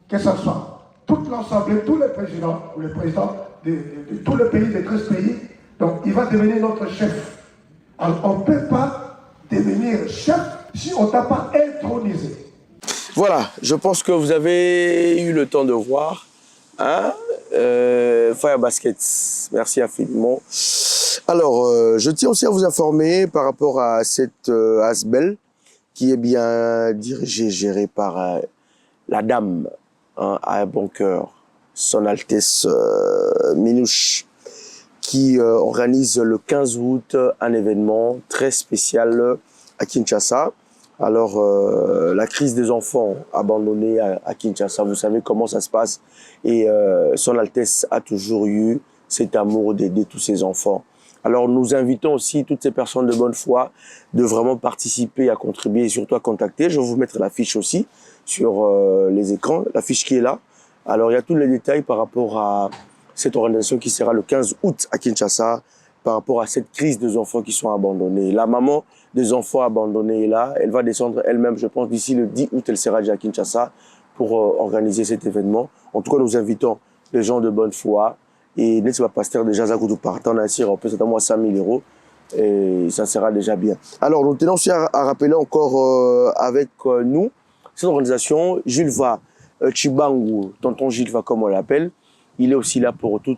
que ce soit toute l'Assemblée, tous les présidents, ou les présidents de tous les pays, des 13 pays. Donc il va devenir notre chef. Alors on ne peut pas devenir chef si on ne t'a pas intronisé.
Voilà, je pense que vous avez eu le temps de voir. Hein? Fire Baskets, merci infiniment. Alors, je tiens aussi à vous informer par rapport à cette Asbel qui est bien dirigée, gérée par la dame à un bon cœur, Son Altesse Minouche, qui organise le 15 août un événement très spécial à Kinshasa Alors, la crise des enfants abandonnés à Kinshasa, vous savez comment ça se passe. Et Son Altesse a toujours eu cet amour d'aider tous ces enfants. Alors, nous invitons aussi toutes ces personnes de bonne foi de vraiment participer, à contribuer et surtout à contacter. Je vais vous mettre la fiche aussi sur les écrans, la fiche qui est là. Alors, il y a tous les détails par rapport à cette organisation qui sera le 15 août à Kinshasa, par rapport à cette crise des enfants qui sont abandonnés. La maman des enfants abandonnés est là. Elle va descendre elle-même, je pense, d'ici le 10 août, elle sera déjà à Kinshasa pour organiser cet événement. En tout cas, nous invitons les gens de bonne foi. Et n'est-ce pas, pasteur déjà, Zakoudou partant ainsi, on peut certainement 5 000 euros. Et ça sera déjà bien. Alors, nous tenons aussi à rappeler encore avec nous, cette organisation, Jules Va, Chibangu, tonton Gilles Va comme on l'appelle. Il est aussi là pour tout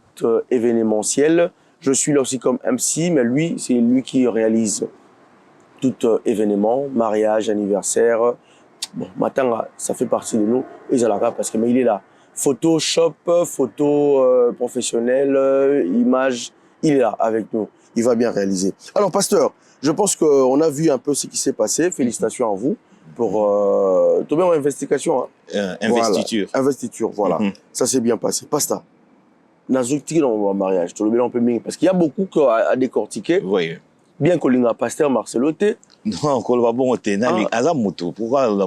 événementiel. Je suis là aussi comme MC, mais lui, c'est lui qui réalise tout événement, mariage, anniversaire. Bon, maintenant, ça fait partie de nous. Et Zalaka, parce que mais il est là. Photoshop, photo professionnelle, image, il est là avec nous. Il va bien réaliser. Alors, pasteur, je pense qu'on a vu un peu ce qui s'est passé. Félicitations à vous pour tomber en investigation. Hein.
Investiture.
Voilà. Investiture, voilà. Ça s'est bien passé. Pasteur. Dans le mariage, parce qu'il y a beaucoup à décortiquer.
Oui.
Bien que le pasteur Marcelo T.
Non, qu'on va bon au pourquoi
on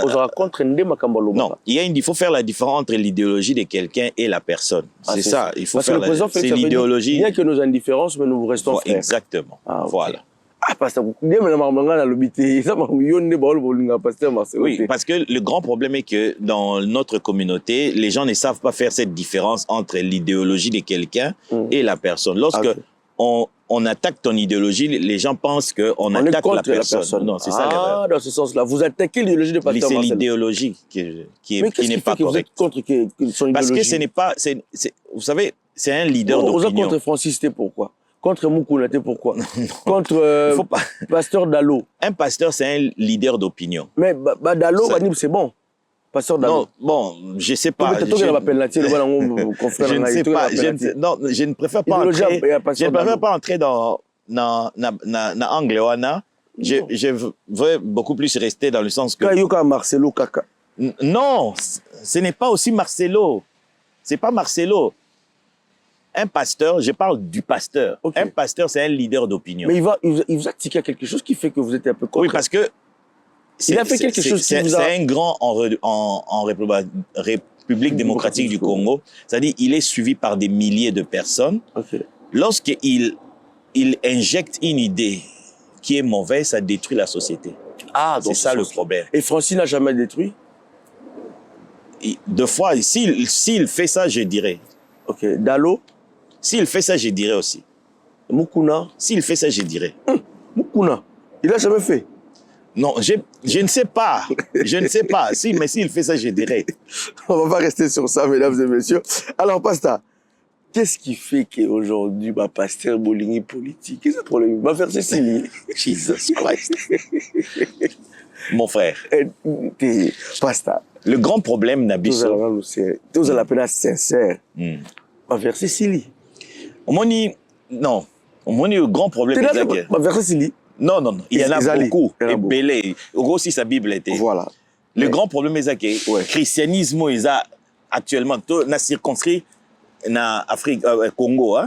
raconte
non, il faut faire la différence entre l'idéologie de quelqu'un et la personne. C'est ça, il faut faire c'est l'idéologie.
Bien que nos indifférences, mais nous restons frères.
Exactement.
Ah, okay.
Voilà.
Ah, pasteur, oui,
parce que le grand problème est que dans notre communauté, les gens ne savent pas faire cette différence entre l'idéologie de quelqu'un et la personne. Lorsque on attaque ton idéologie, les gens pensent qu'on attaque la personne. Non, c'est ça l'erreur.
Dans ce sens-là, vous attaquez l'idéologie de pasteur
Marcel. C'est l'idéologie qui n'est pas correcte. Parce que ce n'est pas... vous savez, c'est un leader d'opinion.
Vous êtes contre Francis, c'était pourquoi? Contre Moukouna, pourquoi? Contre pasteur Dalo.
Un pasteur, c'est un leader d'opinion.
Mais Dalo, c'est bon. Pasteur Dalo.
Non, bon, je ne sais pas. Je ne sais pas. Non, je ne préfère pas entrer. Je ne préfère pas entrer dans l'angle. Je veux beaucoup plus rester dans le sens que...
Marcelo Kaka.
Non, ce n'est pas aussi Marcelo. Ce n'est pas Marcelo. Un pasteur, je parle du pasteur. Okay. Un pasteur, c'est un leader d'opinion.
Mais il vous a tiqué quelque chose qui fait que vous êtes un peu contre.
Oui, parce que
il a fait quelque chose qui vous a...
C'est un grand en République démocratique du Congo. C'est-à-dire il est suivi par des milliers de personnes.
Okay.
Lorsqu'il injecte une idée qui est mauvaise, ça détruit la société.
Ah,
c'est ça le problème.
Et Francis n'a jamais détruit?
Deux fois, s'il fait ça, je dirais.
Ok. Dalo?
S'il fait ça, je dirais aussi.
Moukouna?
S'il fait ça, je dirais.
Moukouna? Il n'a jamais fait?
Non, je ne sais pas. Je ne sais pas. Mais s'il fait ça, je dirais.
On ne va pas rester sur ça, mesdames et messieurs. Alors, pasteur, qu'est-ce qui fait qu'aujourd'hui, pasteur Boligny politique? Qu'est-ce que le problème? Va faire Cécilie.
Jesus Christ. Mon frère.
Pasteur.
Le grand problème, Nabiso.
Vous allez l'appeler sincère. Va faire Cécilie.
Non. Le grand problème,
c'est va faire Cécilie.
Non. Il y en a beaucoup. Et belé. Aussi, sa Bible était.
Voilà.
Le grand problème, c'est que le christianisme, il a actuellement, dans circonscrit, dans Afrique, Congo,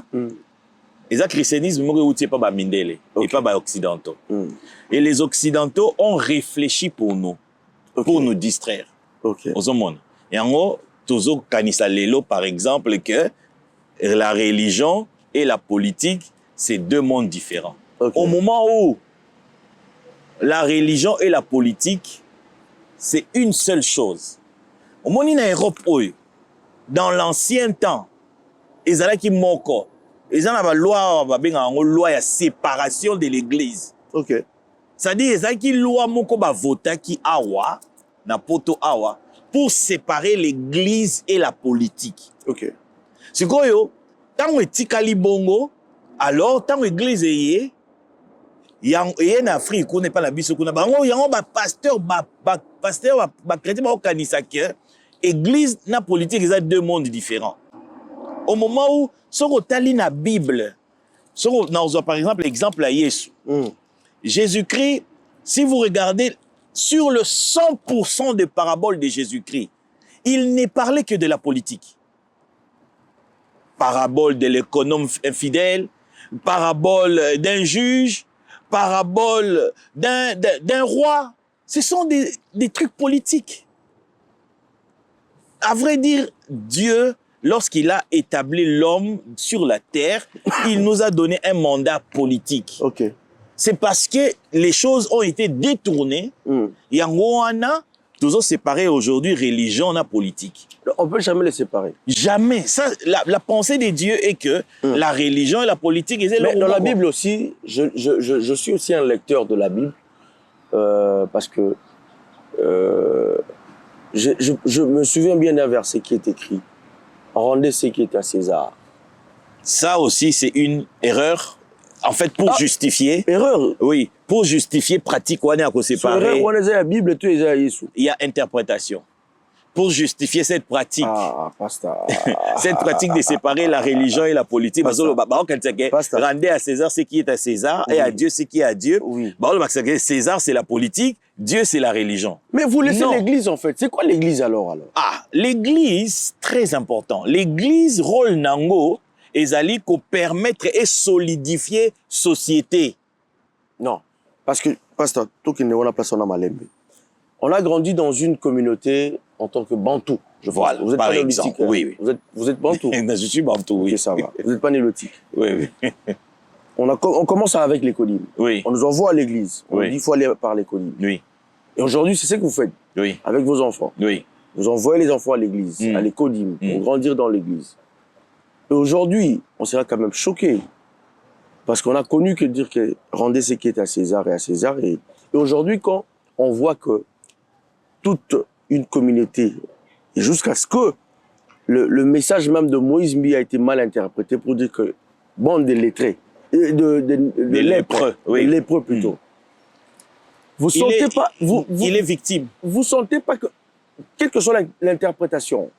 il y a christianisme, qui n'est pas mindele, et pas occidentaux. Et les occidentaux ont réfléchi pour nous, pour nous distraire. Et en gros, Tozo Kanisa Lelo, par exemple, que la religion et la politique, c'est deux mondes différents. Au moment où la religion et la politique, c'est une seule chose. Au moment où en Europe, dans l'ancien temps, ils avaient qui moko, ils avaient une loi de séparation de l'église. C'est-à-dire, ils avaient une loi moko ba vota qui awa, na poto awa, pour séparer l'église et la politique. C'est quoi yo? Tant que tikali bongo, alors tant que l'église est en Afrique, on n'est pas la biso, on a pasteur, chrétien, kanisa que église na politique, ils ont deux mondes différents. Au moment où, si on a la Bible, si on a par exemple l'exemple à Jésus, Jésus-Christ Si vous regardez sur le 100% des paraboles de Jésus-Christ, il n'est parlé que de la politique. Parabole de l'économe infidèle, parabole d'un juge, parabole d'un roi. Ce sont des trucs politiques. À vrai dire, Dieu, lorsqu'il a établi l'homme sur la terre, il nous a donné un mandat politique.
Ok.
C'est parce que les choses ont été détournées. Yangoana, nous avons séparé aujourd'hui religion et politique.
On ne peut jamais les séparer.
Jamais. Ça, la pensée de Dieu est que la religion et la politique...
Mais dans la Bible aussi, je suis aussi un lecteur de la Bible parce que je me souviens bien d'un verset qui est écrit. Rendez ce qui est à César.
Ça aussi, c'est une erreur. En fait, pour justifier...
Erreur.
Oui, pour justifier pratique, on a séparé.
La Bible, tu es
il y a interprétation. Pour justifier cette pratique, cette pratique de séparer la religion et la politique, rendez à César ce qui est à César et à Dieu ce qui est à Dieu.
Oui.
César, c'est la politique, Dieu, c'est la religion.
Mais vous laissez l'église, en fait. C'est quoi l'église alors?
Ah, l'église, très important. L'église, rôle nango, ezali ko permettre et solidifier société.
Non, parce que, pasteur, tout qui n'est pas place on a malembe. On a grandi dans une communauté en tant que Bantou.
Voilà,
vous êtes
par
pas
exemple,
néolithique.
Oui.
Vous êtes Bantou.
Je suis Bantou, oui.
Ok, ça va. Vous n'êtes pas néolithique.
Oui.
On commence avec les colibres.
Oui.
On nous envoie à l'église. On
Oui.
dit qu'il faut aller par les colibres.
Oui.
Et aujourd'hui, c'est ce que vous faites
Oui.
avec vos enfants.
Oui.
Vous envoyez les enfants à l'église, à l'écodim, pour grandir dans l'église. Et aujourd'hui, on sera quand même choqué. Parce qu'on a connu que dire que rendez ce qui est à César et à César. Et aujourd'hui, quand on voit que toute une communauté, et jusqu'à ce que le message même de Moïse Mbi a été mal interprété pour dire que bande de lettrés, de lépreux,
oui.
de lépreux plutôt. Vous sentez pas,
il est victime.
Vous sentez pas que, quelle que soit l'interprétation,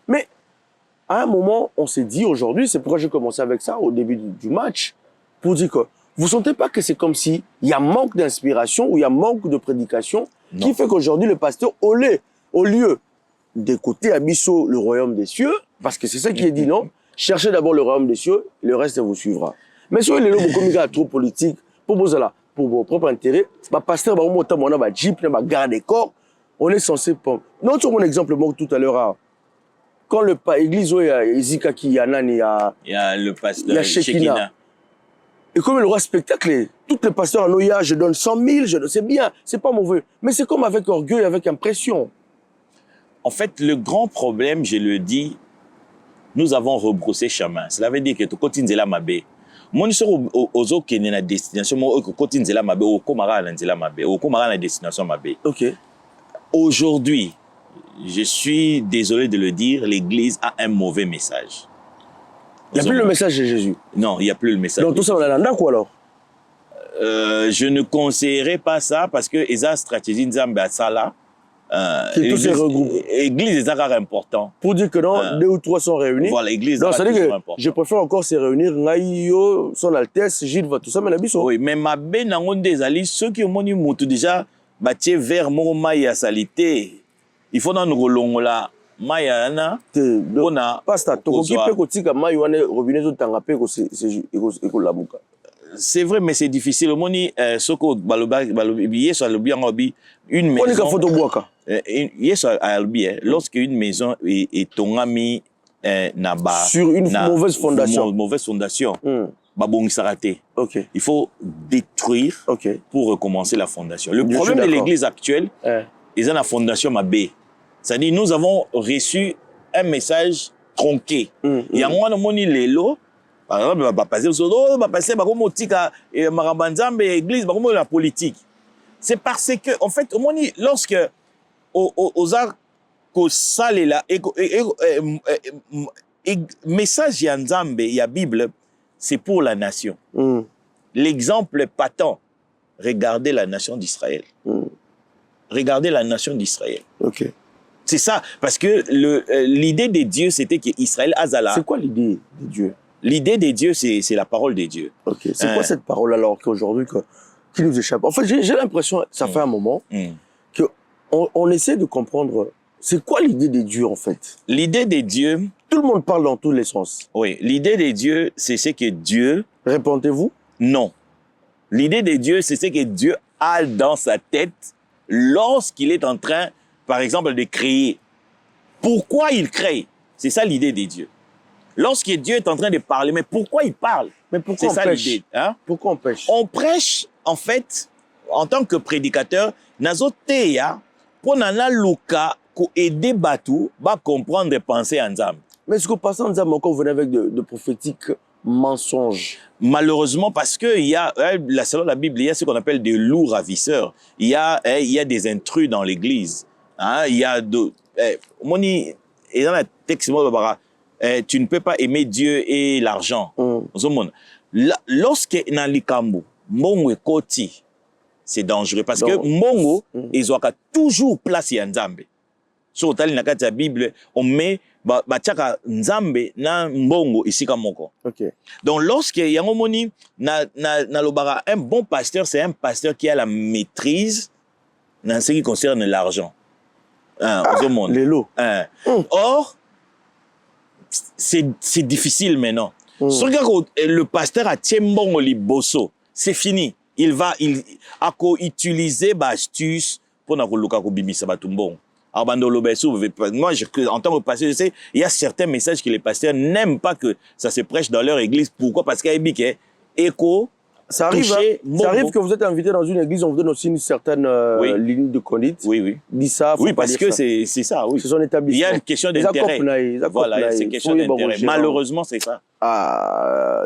mais à un moment, on s'est dit aujourd'hui, c'est pourquoi j'ai commencé avec ça au début du match, pour dire que vous sentez pas que c'est comme si il y a manque d'inspiration ou il y a manque de prédication qui fait qu'aujourd'hui le pasteur, au lieu d'écouter à Bissot le royaume des cieux, parce que c'est ça qui est dit, non? Cherchez d'abord le royaume des cieux, le reste vous suivra. Mais si les gens comme trop politique, pour vos propres intérêts, le pasteur, on a un jeep, on a un garde des corps, on est censé... Non, tu as mon exemple tout à l'heure, quand l'église, il y a Ezika qui, il y a
le pasteur
Shekina. Et comme le roi spectacle, tous les pasteurs en Oya, je donne 100 000, c'est bien, c'est pas mauvais. Mais c'est comme avec orgueil, avec impression.
En fait, le grand problème, je le dis, nous avons rebroussé chemin. Cela veut dire que tu continues Nzela Mabe. Moi, je suis aux autres qui sont à destination, moi, je continue Nzela Mabe, au Komara Nzela Mabe, au Komara la destination Mabe.
Ok.
Aujourd'hui, je suis désolé de le dire, l'Église a un mauvais message.
Il n'y a plus le message de Jésus.
Non, il n'y a plus le message.
Donc tout ça, on a un quoi alors?
Je ne conseillerais pas ça parce que les stratégies Nzambe à ça là.
L'église
est important.
Pour dire que non, 2 ou 3 sont réunis.
Voilà, l'église
est important.
Important.
Je préfère encore se réunir. Ngaïo, son Altesse, Gilles, tout ça, mais la biso.
Oui, mais ma ben nangon des alliés, ceux qui ont moni moutou déjà, bâti vers mon maïa salité. Il faut dans nous longs là. Maïa na.
On a. Pasta, tu peux que maïa wane robinet de tangapé que c'est la bouca.
C'est vrai, mais c'est difficile. Au moni, ce que balobi, sur le bien une maison.
On est qu'à photo boaka.
Lorsque une maison est tongami
sur une mauvaise fondation.
Mauvaise fondation.
Okay.
Il faut détruire pour recommencer la fondation. Le problème de l'église actuelle, ils ont la fondation Mabé. C'est-à-dire nous avons reçu un message tronqué. Il y a un moni lelo. Par exemple, va passer la politique. C'est parce que, en fait, lorsque aux arts message ya Nzambe, ya Bible, c'est pour la nation. L'exemple patent, regardez la nation d'Israël. Regardez la nation d'Israël.
Ok.
C'est ça, parce que l'idée de Dieu, c'était qu'Israël Azala.
C'est quoi l'idée de Dieu?
L'idée de Dieu, c'est la parole de Dieu.
Ok. C'est quoi cette parole alors qu'aujourd'hui, qui nous échappe. En fait, j'ai l'impression, ça fait un moment, qu'on essaie de comprendre c'est quoi l'idée de Dieu, en fait.
L'idée de Dieu...
Tout le monde parle dans tous les sens.
Oui, l'idée de Dieu, c'est ce que Dieu...
Répondez-vous?
Non. L'idée de Dieu, c'est ce que Dieu a dans sa tête lorsqu'il est en train, par exemple, de créer. Pourquoi il crée? C'est ça l'idée de Dieu. Lorsque Dieu est en train de parler, mais pourquoi il parle?
Mais pourquoi
c'est ça l'idée. Hein?
Pourquoi on pêche?
On prêche, en fait, en tant que prédicateur, nazo teya, pour nana luka, ko aider Batou, va comprendre et penser ensemble.
Mais est-ce que pasteur Nzambe encore venait avec de prophétiques mensonges?
Malheureusement, parce que il y a, selon la Bible, il y a ce qu'on appelle des loups ravisseurs. Il y a des intrus dans l'église. Hein? Il y a et dans la texte, tu ne peux pas aimer Dieu et l'argent. Lorsque dans l'Ikambo, Mbongo et Koti, c'est dangereux parce que Mbongo, ils ont toujours place à Nzambe. Sur la Bible, on met bachaka Nzambe na Mbongo ici comme moko. Donc lorsque y a un bon pasteur, c'est un pasteur qui a la maîtrise dans ce qui concerne l'argent.
Les lots.
Or, c'est difficile maintenant. Le pasteur a Tiembongo Liboso, c'est fini. Il a utilisé l'astuce pour na bimisa batumbongo. Moi, en tant que pasteur, je sais, il y a certains messages que les pasteurs n'aiment pas que ça se prêche dans leur église. Pourquoi? Parce qu'il y a un écho.
Ça arrive, ça arrive que vous êtes invité dans une église, on vous donne aussi une certaine ligne de conduite.
Oui.
Dis ça,
oui, parce que c'est ça, oui.
C'est son établissement.
Il y a une question d'intérêt. Voilà, c'est une question d'intérêt. Malheureusement, c'est ça.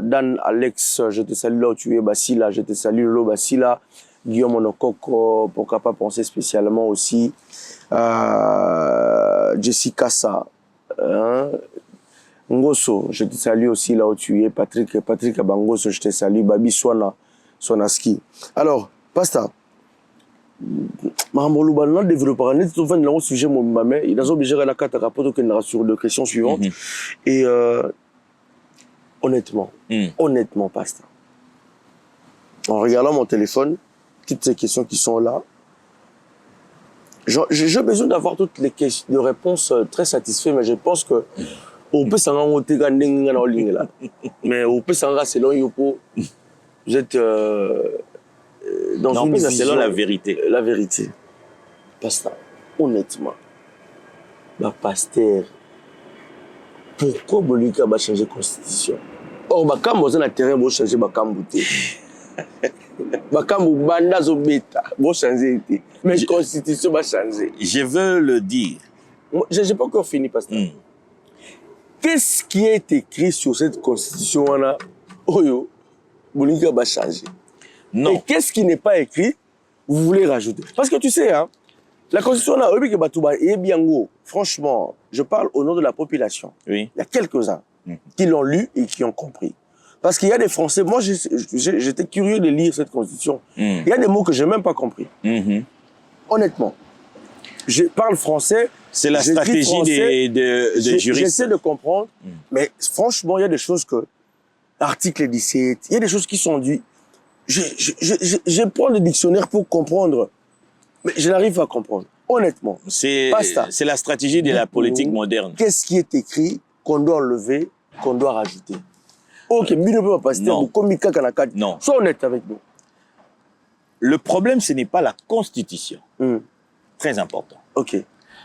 Dan, Alex, je te salue là où tu es, Basila, je te salue Lolo, Basila. Guillaume Monokoko, pourquoi pas penser spécialement aussi. Jessica Sa, Ngoso, je te salue aussi là où tu es. Patrick Abangoso, je te salue. Babi Sonaski. Alors, Pasteur, Mahamolo Banan développe un sujet, il a obligé à la carte à rapport sur deux questions suivantes. Et honnêtement, Pasteur, en regardant mon téléphone, toutes ces questions qui sont là, j'ai besoin d'avoir toutes les questions, de réponses très satisfaites, mais je pense que on peut s'en rendre là. Mais on peut s'en rendre selon Yopo. Vous êtes dans une vision,
selon la vérité.
La vérité. Pasteur, honnêtement, pasteur, pourquoi Bolika va changer la constitution? Or, quand vous avez un terrain, vous changez la constitution. Mais la constitution va changer.
Je veux le dire.
Je n'ai pas encore fini, Pasteur. Qu'est-ce qui est écrit sur cette constitution-là? Oyo, Bolika va changer.
Non.
Et qu'est-ce qui n'est pas écrit? Vous voulez rajouter? Parce que tu sais, hein, la constitution-là, franchement, je parle au nom de la population.
Oui.
Il y a quelques-uns qui l'ont lu et qui ont compris. Parce qu'il y a des Français, moi j'étais curieux de lire cette constitution. Il y a des mots que je n'ai même pas compris. Honnêtement. Je parle français.
C'est la stratégie des juristes.
J'essaie de comprendre, mais franchement, il y a des choses que... Article 17, il y a des choses qui sont dites. Je prends le dictionnaire pour comprendre, mais je n'arrive pas à comprendre. Honnêtement.
C'est la stratégie de la politique moderne.
Qu'est-ce qui est écrit qu'on doit enlever, qu'on doit rajouter? Ok,
non. Non.
Sois honnête avec nous.
Le problème, ce n'est pas la Constitution. Très important.
Ok.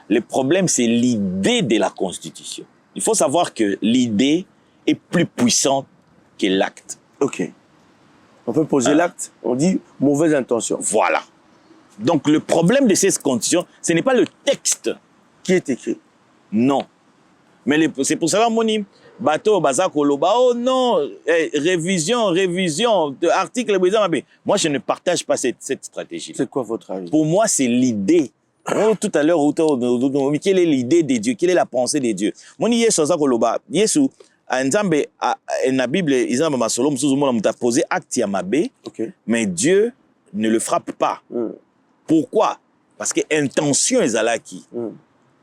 Le problème, c'est l'idée de la Constitution. Il faut savoir que l'idée est plus puissante que l'acte.
Ok. On peut poser l'acte, on dit mauvaise intention.
Voilà. Donc, le problème de cette Constitution, ce n'est pas le texte
qui est écrit.
Non. Mais c'est pour cela, Moni, bateau, bazakoloba, oh non, révision, article, moi, je ne partage pas cette stratégie.
C'est quoi votre avis?
Pour moi, c'est l'idée. Tout à l'heure, quelle est l'idée de Dieu? Quelle est la pensée de Dieu? Moni, yesu, zakoloba, yesu, Nzambe, na Bible, ils ont posé acte ya mabe, mais Dieu ne le frappe pas. Pourquoi? Parce que intention est là qui.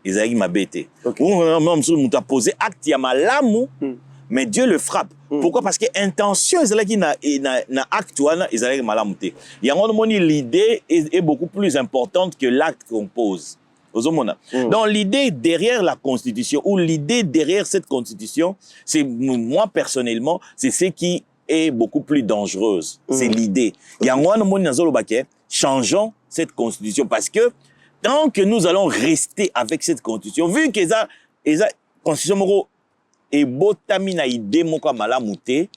Ils ont mabete. On a posé acte ya malamu, mais Dieu le frappe. Pourquoi? Parce que l'intention, na acte, ils allaient malamouté. L'idée est beaucoup plus importante que l'acte qu'on pose. Donc l'idée derrière la Constitution, ou l'idée derrière cette Constitution, c'est moi personnellement, c'est ce qui est beaucoup plus dangereuse. C'est l'idée. Changeons cette Constitution, parce que tant que nous allons rester avec cette Constitution, vu que la Constitution est botamina idée moka malamouté,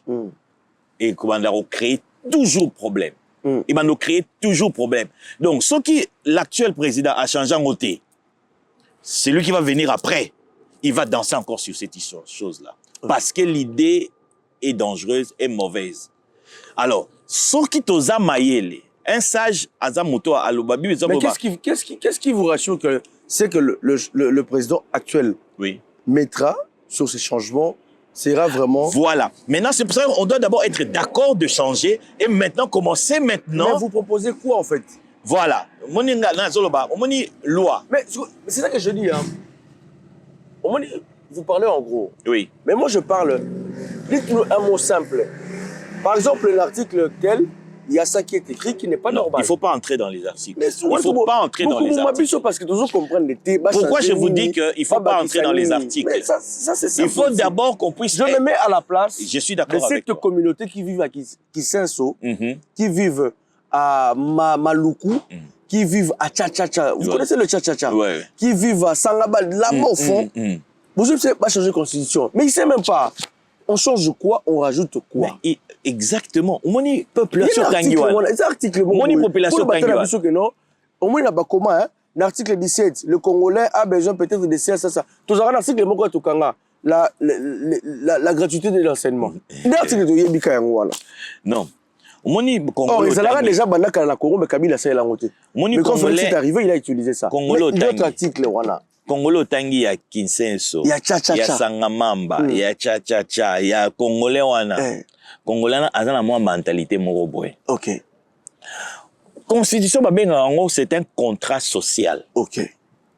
et qu'on va créer toujours problème. Il va nous créer toujours problème. Donc, ce qui l'actuel président a changé en côté, c'est lui qui va venir après. Il va danser encore sur cette chose-là. Parce que l'idée est dangereuse et mauvaise. Alors, ce qui t'osa maïele, un sage Azamoto à l'Obabi,
mais qu'est-ce qui vous rassure que c'est que le président actuel mettra sur ces changements, sera vraiment...
Voilà. Maintenant, c'est pour ça qu'on doit d'abord être d'accord de changer et maintenant commencer maintenant...
Mais vous proposez quoi, en fait?
Voilà. Loi.
Mais c'est ça que je dis. Hein. Vous parlez en gros.
Oui.
Mais moi, je parle... Dites-nous un mot simple. Par exemple, l'article tel... Il y a ça qui est écrit qui n'est pas normal.
Il ne faut pas entrer dans les articles.
Mais
il ne faut pas entrer dans les articles.
Parce que toujours comprendre les débats.
Pourquoi je vous dis qu'il ne faut pas entrer dans les articles?
Mais ça, c'est ça.
Il faut d'abord qu'on puisse...
Je me mets à la place
je suis d'accord avec
cette communauté qui vivent à Kisenso, qui vivent à Maluku, qui vivent à Tcha-Tcha-Tcha. Vous connaissez le Tcha-Tcha-Tcha? Qui vivent à Sangabal, là-bas au fond. Vous ne savez pas changer de constitution. Mais il ne sait même pas. On change quoi, on rajoute quoi?
Mais exactement. Moni population tangiwa.
Article
Moni population tangiwa.
Au moins, il n'y a pas comment, hein? L'article 17, le Congolais a besoin peut-être de ça. Tout ça, l'article la gratuité de l'enseignement. L'article de Yébika Yangoala.
Non. Moni Congolais.
Oh, ils allaient déjà banaka la Congo, mais Kabila c'est la montée.
Moni
mais quand Félix est arrivé, il a utilisé ça. D'autres articles, voilà.
Congolais tangi ya Kinsenso,
ya Tcha-Tcha-Tcha,
ya Sangamamba, ya Tcha-Tcha-Tcha, ya Congolais wana. Congolais a na mentalité moko boy.
OK.
Constitution babenga ngo c'est un contrat social.
OK.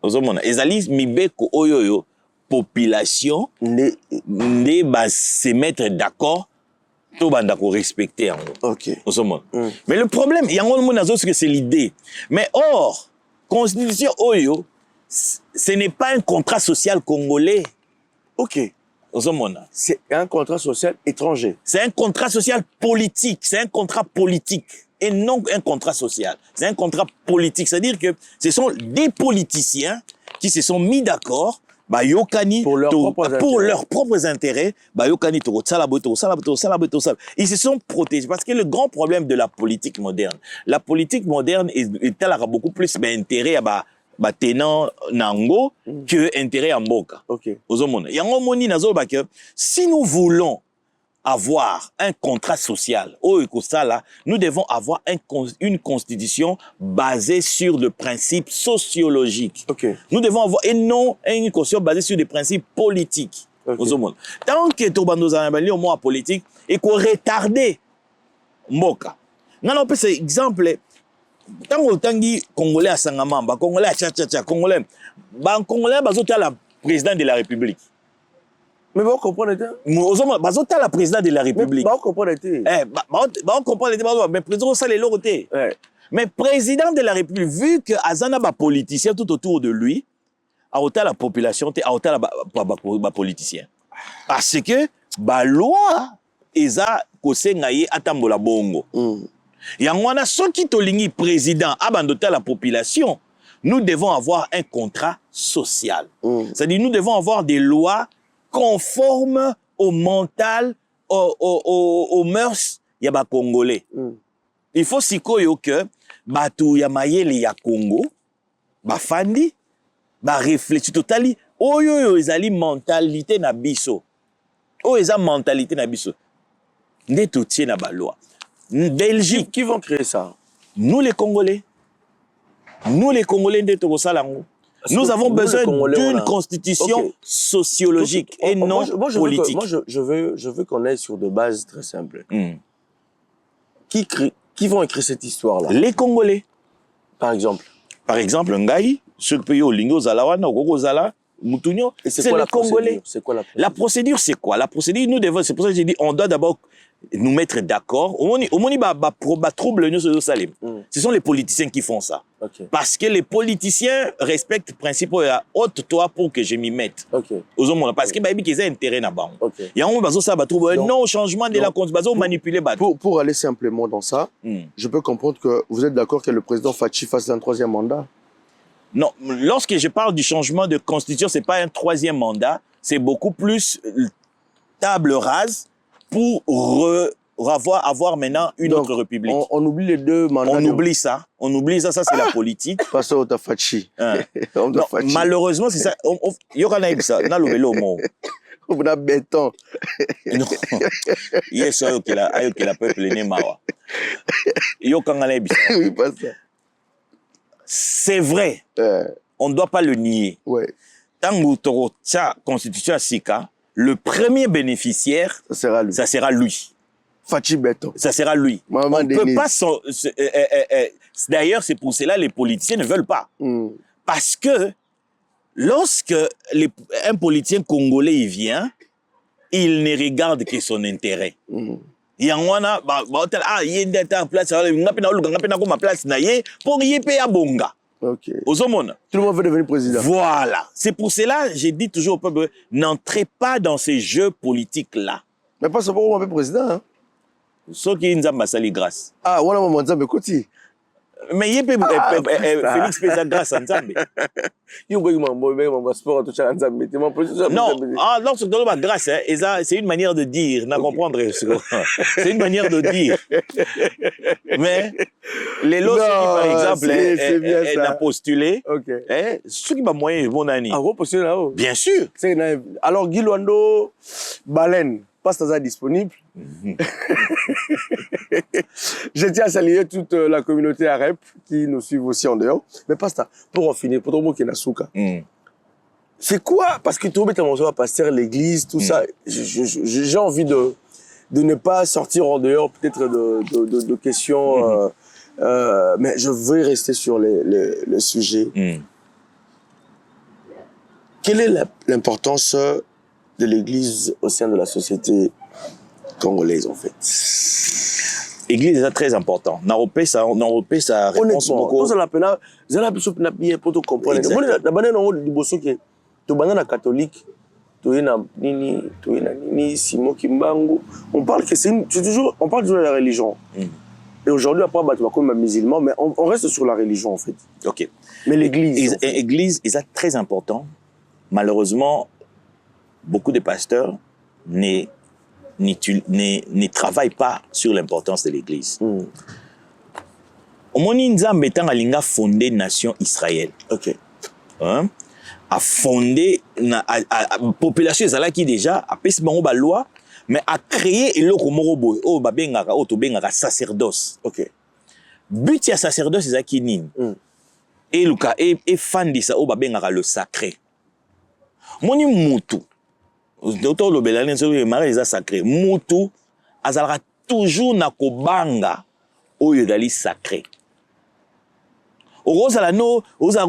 Ozomona ezali mibeko oyoyo population ne ba se mettre d'accord to banda ko respecter yango.
OK.
Ozomona. Mais le problème yango mo nazo c'est que c'est l'idée. Mais or constitution oyo ce n'est pas un contrat social congolais.
OK. C'est un contrat social étranger.
C'est un contrat social politique. C'est un contrat politique. Et non un contrat social. C'est un contrat politique. C'est-à-dire que ce sont des politiciens qui se sont mis d'accord
pour leurs
propres intérêts. Ils se sont protégés. Parce que le grand problème de la politique moderne est beaucoup plus d'intérêt à tenant nango que intérêt en boka.
OK.
Si nous voulons avoir un contrat social, nous devons avoir une constitution basée sur des principes sociologiques.
Okay.
Nous devons avoir et non une constitution basée sur des principes politiques. Okay. Tant que nous avons un politique et qu'on retarde mboka. Non, c'est exemple. Tant que tangi Congolais à Sangamamba, Congolais à Tcha-Tcha-Tcha, Congolais bazota la président de la République.
Mais vous comprenez
bazota la président de la République.
Mais vous comprenez
vous comprenez mais président ça les loroté. Mais président de la République vu que azana ba politicien tout autour de lui, a ota la population, a ota la politicien. Parce que ba loi eza kosengaye atambola bongo. Yangwana, ceux qui tolingi président abandonner la population, nous devons avoir un contrat social. C'est-à-dire, nous devons avoir des lois conformes au mental, aux mœurs yaba congolais. Il faut sikoyo que batu ya mayele ya Congo, bafandi, ba réfléchir totali, oyo ezali mentalité na biso. O eza mentalité na biso. Nde totie na ba loi. Belgique.
Qui vont créer ça?
Nous les Congolais. Nous les Congolais de Togosalango. Nous avons besoin d'une constitution sociologique et non politique.
Moi, je veux qu'on aille sur des bases très simples. Qui vont écrire cette histoire-là?
Les Congolais.
Par exemple?
Par exemple, Ngai, ce pays au Lingo Zalawana, au Gogo Zala, Mutunyo,
Et
c'est le Congolais.
C'est quoi
la procédure? C'est quoi? La procédure, nous devons, c'est pour ça que j'ai dit, on doit d'abord nous mettre d'accord. Au moins, trouble nous sur Salim. Ce sont les politiciens qui font ça.
Okay.
Parce que les politiciens respectent le principe haute-toi pour que je m'y mette.
Okay.
Parce que ils ont intérêt là-bas.
Okay.
Il y a un non au changement de la constitution, manipuler.
Pour aller simplement dans ça, je peux comprendre que vous êtes d'accord que le président Fachi fasse un 3e mandat?
Non, lorsque je parle du changement de constitution, ce n'est pas un 3e mandat, c'est beaucoup plus table rase pour avoir maintenant une autre république.
On oublie les 2 mandats.
On oublie ça, ça c'est la politique.
Parce que t'as Fachi.
Non, malheureusement, c'est ça. Il y a ça, on a le vélo au mot.
On a béton.
Non, il y a ça que la peuple est né mawa. Il y a
oui, pas ça.
C'est vrai, on ne doit pas le nier.
Ouais.
Tant que la constitution Sika, le premier bénéficiaire, ça sera lui.
Fachi Béton.
Ça sera lui.
Maman
on ne peut pas... D'ailleurs, c'est pour cela que les politiciens ne veulent pas. Parce que lorsque un politicien congolais il vient, il ne regarde que son intérêt. Il y a un place, pour y payer à Bonga.
Ok. Tout le monde veut devenir président.
Voilà. C'est pour cela que j'ai dit toujours au peuple, n'entrez pas dans ces jeux politiques-là.
Mais pas seulement pour m'appeler président. Hein?
Sauf qu'il y a une grâce.
Ah, voilà, mon Nzambe Koti.
Mais il y a Félix Péza grâce à Nzambe.
Il y a un sport à toucher à Nzambe.
Non, lorsque tu as grâce, c'est une manière de dire, n'a comprendre. C'est une manière de dire. Mais les lots, par exemple, elle a postulé. Ce qui m'a moyen, bon année.
Ah, vous postulez là-haut?
Bien sûr.
Alors, Guy Luando, Baleine, pas ça disponible. Je tiens à saluer toute la communauté arabe qui nous suit aussi en dehors. Mais pas ça. Pour en finir, pour tout le monde qui est Nasuka. C'est quoi? Parce que tout le monde est pasteur, l'église, tout ça. J'ai envie de ne pas sortir en dehors peut-être de questions. Mais je veux rester sur le sujet. Quelle est l'importance de l'église au sein de la société congolaise, en fait?
L'église est très important. Dans le pays, ça réponse beaucoup.
Tout ça, la peine, pour te comprendre. La banane en haut du bosso qui est, tu banane catholique, tu es na nini, Simon Kimbangu. On parle que on parle toujours de la religion. Et aujourd'hui, après, tu vas comme un musulman, mais on reste sur la religion, en fait.
Ok.
Mais l'église.
L'église est très important. Malheureusement, beaucoup de pasteurs ne travaillent pas sur l'importance de l'église. Au moment où Nzambe a fondé la nation Israël, a fondé la population qui déjà a fait une loi, mais a créé un sacerdoce. But ya sacerdoce c'est qui nini? Et Luka et fan de ça le sacré. Moni mutu. Docteur Lobelane sur le mariage est sacré. Mutu azalaka toujours na kobanga oyo dali sacré. Ozala no za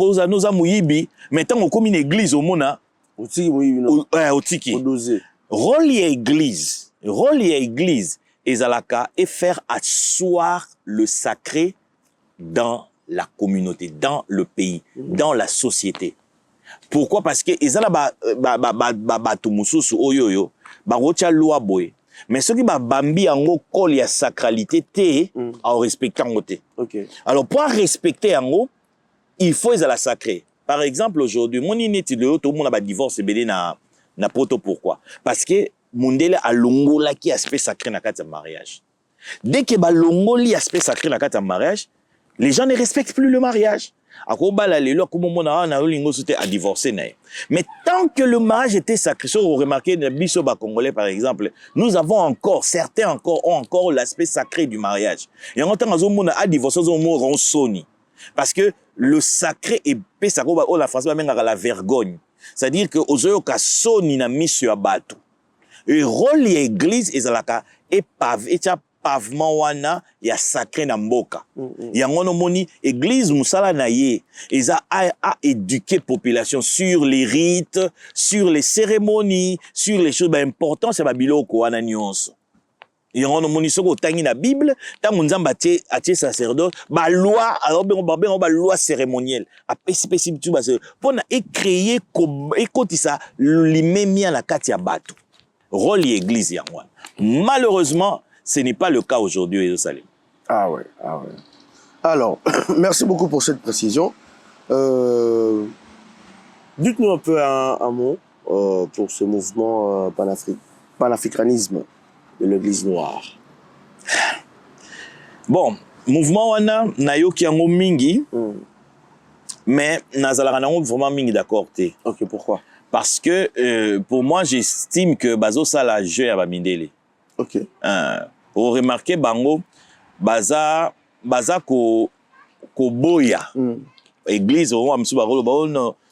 muyibi, mais tant comme une église au mona
otiki muyibi no.
Otiki. Rôle ya église ezalaka et faire asseoir le sacré dans la communauté, dans le pays, dans la société. Pourquoi? Parce que ezala batu mususu oyoyo ba rocha loi boy. Mais ceux qui ba bambi ango kol ya sacralité te en respectant ngote. Alors pour respecter ango, il faut ezala sacré. Par exemple aujourd'hui, mon ineti de tout le monde a divorce belé na poto. Pourquoi? Parce que mondele a longola qui aspect sacré na kati mariage. Dès que ba longoli aspect sacré na kati mariage, les gens ne respectent plus le mariage. Mais tant que le mariage était sacré, vous remarquez, Congolais par exemple, nous avons encore, certains encore ont encore l'aspect sacré du mariage. Et en tant que divorcé, parce que le sacré est la France la vergogne. C'est-à-dire que aux cas soni na mission à bateau. Et rôle l'église est pavé pavement wana ya sacré na mboka. Yango no moni église musala na ye eza a éduquer population sur les rites, sur les cérémonies, sur les choses importantes ya biloko wana nyonso. Yango no moni soko tangi na Bible, tango nzamba atie sacerdoce, ba loi alors ba loi cérémonielle. Apesi tout ba pona créer ekotisa limemia na kati ya bato. Rôle l'église yango. Malheureusement, ce n'est pas le cas aujourd'hui à Jérusalem.
Ah ouais. Alors, merci beaucoup pour cette précision. Dites-nous un peu un mot pour ce mouvement panafricanisme de l'église noire.
Bon, mouvement wana na yoki yango mingi, mais nazalaka nango vraiment mingi d'accord te.
Ok, pourquoi?
Parce que pour moi, j'estime que bazo sala jeu ya bamindele.
Ok.
Vous remarquez bango baza ko boya. Église au amsu ba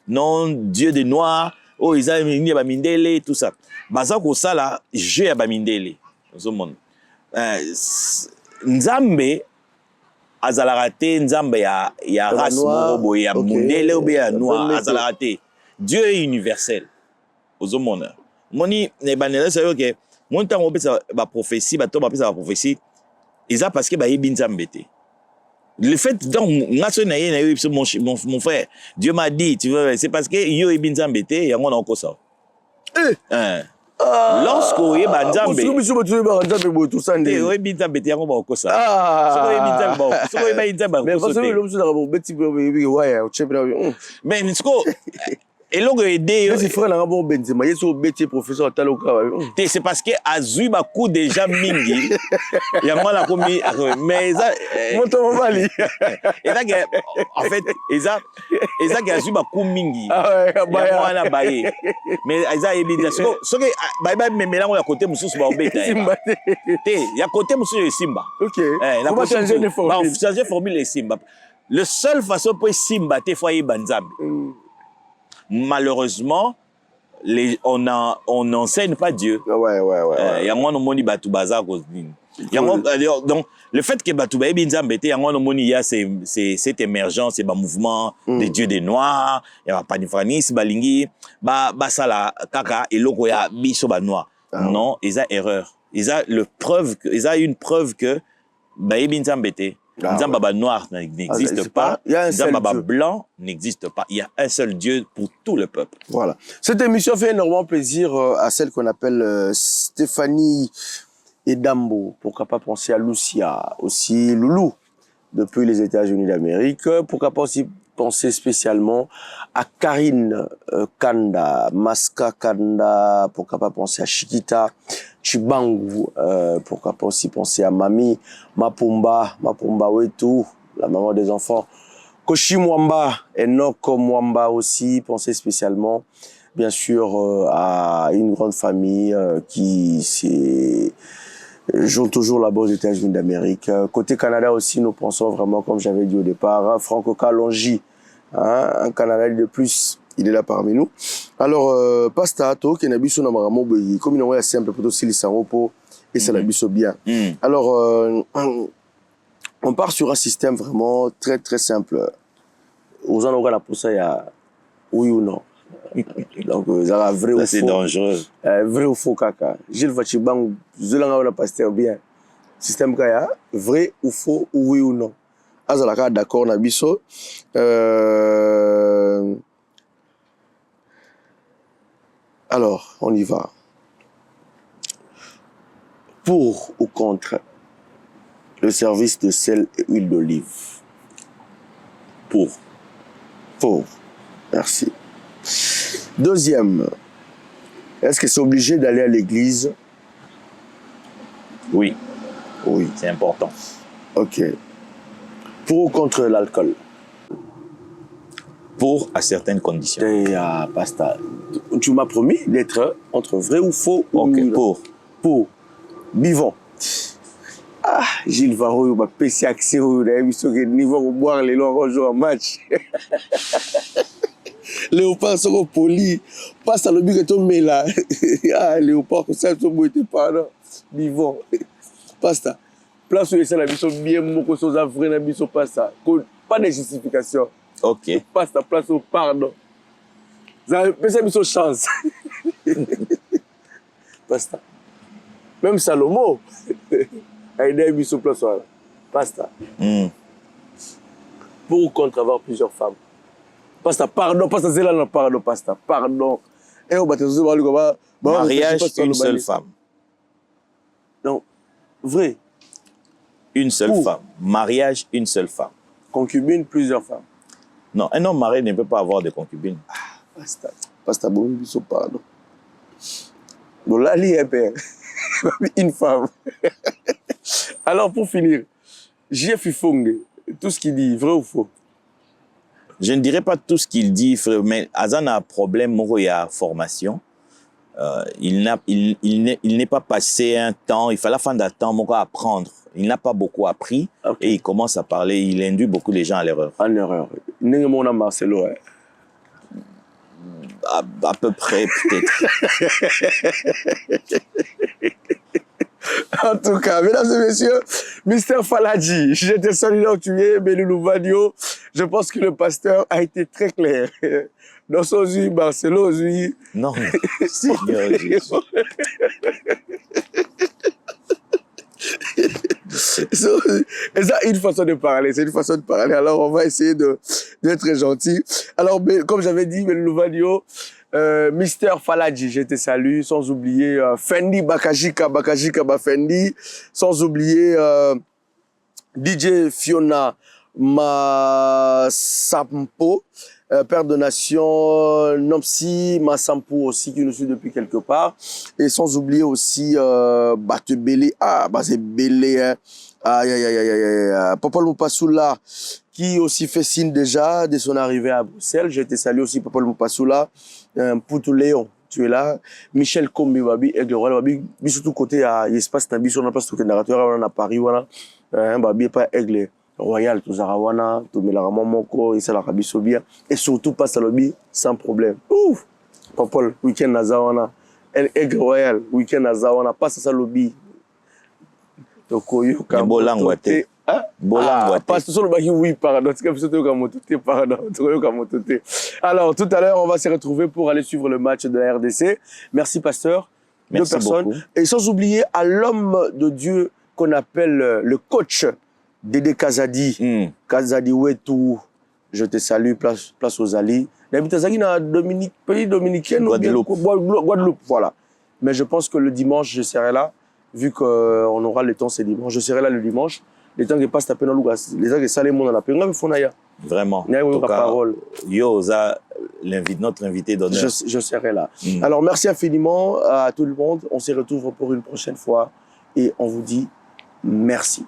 non Dieu de noir, oh isa ni bamindele tout ça. Baza ko sala jeu ya bamindele. Nzambe azalaka te nzambe ya race moko boye ya mundele ou ya noir azalaka te. Dieu est universel. Ozomona. Moni ne banela ça OK. Mon temps on pesa ba prophétie, ba to ba pesa ba prophétie. Eza parce que ba yebi nzambe te. Le fait donc mon frère, Dieu m'a dit, tu vois, c'est parce que yo yebi nzambe te yango na okosa. Lorsqu'on est banzambe, c'est parce que azui ba coup déjà mingi yango la komi mais en fait eza que azui ba coup mingi yango na baye mais eza ebinza so que bye me melango ya côté mususu ba obeta te ya côté mususu simba. OK, on va changer de formule. On changer formule les simba. Le seule façon pour simba te foyer banzambe. Malheureusement, on n'enseigne pas Dieu. Ouais. Yango no moni batu bazar cause donc le fait que batu ba binzambe te yango no moni ya c'est cette émergence et ba mouvement des dieux des noirs, ya ba panafricanisme balingi ba sala kaka eloko ya biso ba noir. Non, ils a erreur. Ils a une preuve que ba binzambe te Nzamba noir n'existe pas. Nzamba blanc n'existe pas. Il y a un seul Dieu pour tout le peuple.
Voilà. Cette émission fait énormément plaisir à celle qu'on appelle Stéphanie Edambo. Pourquoi pas penser à Lucia, aussi Loulou, depuis les États-Unis d'Amérique. Pourquoi pas aussi penser spécialement à Karine Kanda, Maska Kanda. Pourquoi pas penser à Chiquita Chibangu, pourquoi pas aussi penser à Mami Mapumba Wetu, la maman des enfants, Koshi Mwamba, Enoch Mwamba aussi, penser spécialement, bien sûr, à une grande famille qui joue toujours là-bas aux États-Unis d'Amérique. Côté Canada aussi, nous pensons vraiment, comme j'avais dit au départ, Franco Kalonji, un Canadien de plus. Il est là parmi nous. Alors, Pasta, qui est biso na maramo comme il est simple pour aussi les sangopo et c'est la biso bien. Alors, on part sur un système vraiment très très simple. Aux gens la pour ça il y a oui ou non. Donc ça vrai ou faux.
C'est dangereux.
Vrai ou faux caca. Gilles Vachibang, zelanga la pasteur bien. Système kaya vrai ou faux ou oui ou non. Azalaka d'accord na biso. Alors, on y va. Pour ou contre le service de sel et huile d'olive? Pour. Pour. Merci. Deuxième, est-ce que c'est obligé d'aller à l'église?
Oui.
Oui.
C'est important.
Ok. Pour ou contre l'alcool?
Pour à certaines conditions.
Pasta. Tu m'as promis d'être entre vrai ou faux.
Ok,
ou pour. Bivon. Ah, Gilles Varro, il m'a pété accès au niveau où boire les longs rejoindre un match. Léopard sera poli. Passe à l'objet que tu mets là. Ah, Léopard, ça, tu m'as été pardon. Bivon. Pasta. Place où ça, la mission bien, beaucoup de choses à vrai, la mission pas ça. Pas de justification.
Ok.
Passe ta place au pardon. Vous avez pensé mission chance. Pasta. Même Salomon a aidé à mission place là. Pasta. Pour ou contre avoir plusieurs femmes. Pasta, pardon, pasta, c'est là, pardon, pasta, pardon. Et on va te dire,
mariage, une seule femme.
Non, vrai.
Une seule femme. Mariage, une seule femme.
Concubine, plusieurs femmes.
Non, un homme marié ne peut pas avoir de concubine.
Pasta, pasta, bon, bisous, pardon. Bon, là, il est père. Une femme. Alors, pour finir, J.F. Ifongue, tout ce qu'il dit, vrai ou faux?
Je ne dirais pas tout ce qu'il dit, frère, mais Azan a un problème, il y a formation. Il n'est pas passé un temps, il fallait fin d'un temps pour apprendre. Il n'a pas beaucoup appris et il commence à parler, il induit beaucoup les gens à l'erreur.
En erreur. N'est-ce pas Marcelo?
À peu près, peut-être.
En tout cas, mesdames et messieurs, Mr. Faladji, je te salue là où tu es, Belulou Vadio. Je pense que le pasteur a été très clair. Dans son yeux, Marcelo, lui.
Non, Seigneur Jésus.
Et ça, une façon de parler, c'est une façon de parler. Alors, on va essayer d'être gentil. Alors, comme j'avais dit, Belulou Vadio, Mr. Faladji, je te salue, sans oublier Fendi Bakajika Fendi, sans oublier DJ Fiona Masampo, Père de Nation, Nomsi Masampo aussi, qui nous suit depuis quelque part, et sans oublier aussi Batebele, c'est Belé, hein. Papa Loupassoula, qui aussi fait signe déjà de son arrivée à Bruxelles. Je te salue aussi, Papa Loupassoula. Poutou Léon, tu es là. Michel Kombi, Babi, Aigle Royal, Babi, surtout côté à l'espace Nabi, on a pas ce que narrateur, on a Paris, voilà. Babi, pas Aigle Royal, tout Zarawana, tout Mélarama Moko, et ça la Rabi Sobia. Et surtout, pas Salobi, sans problème. Ouf! Papa, week-end Nazawana. Aigle Royal, week-end Nazawana, pas Salobi. Tokoyo,
Bolangwate.
Parce que oui, pardon. Alors, tout à l'heure, on va se retrouver pour aller suivre le match de la RDC. Merci, pasteur.
Merci
Deux personnes.
beaucoup.
Et sans oublier à l'homme de Dieu qu'on appelle le coach Dédé Kazadi. Kazadi Wetou, je te salue, place aux alliés. D'habitude, Kazadi dans Dominique, pays dominicain, Guadeloupe, voilà. Mais je pense que le dimanche, je serai là, vu qu'on aura le temps, c'est dimanche. Je serai là le dimanche. Les temps qui passent à peine dans l'ouest, les temps qui salent mon dans la peine, on va faire
vraiment.
Parole.
Yoza, notre invité d'honneur.
Je serai là. Alors, merci infiniment à tout le monde. On se retrouve pour une prochaine fois et on vous dit merci.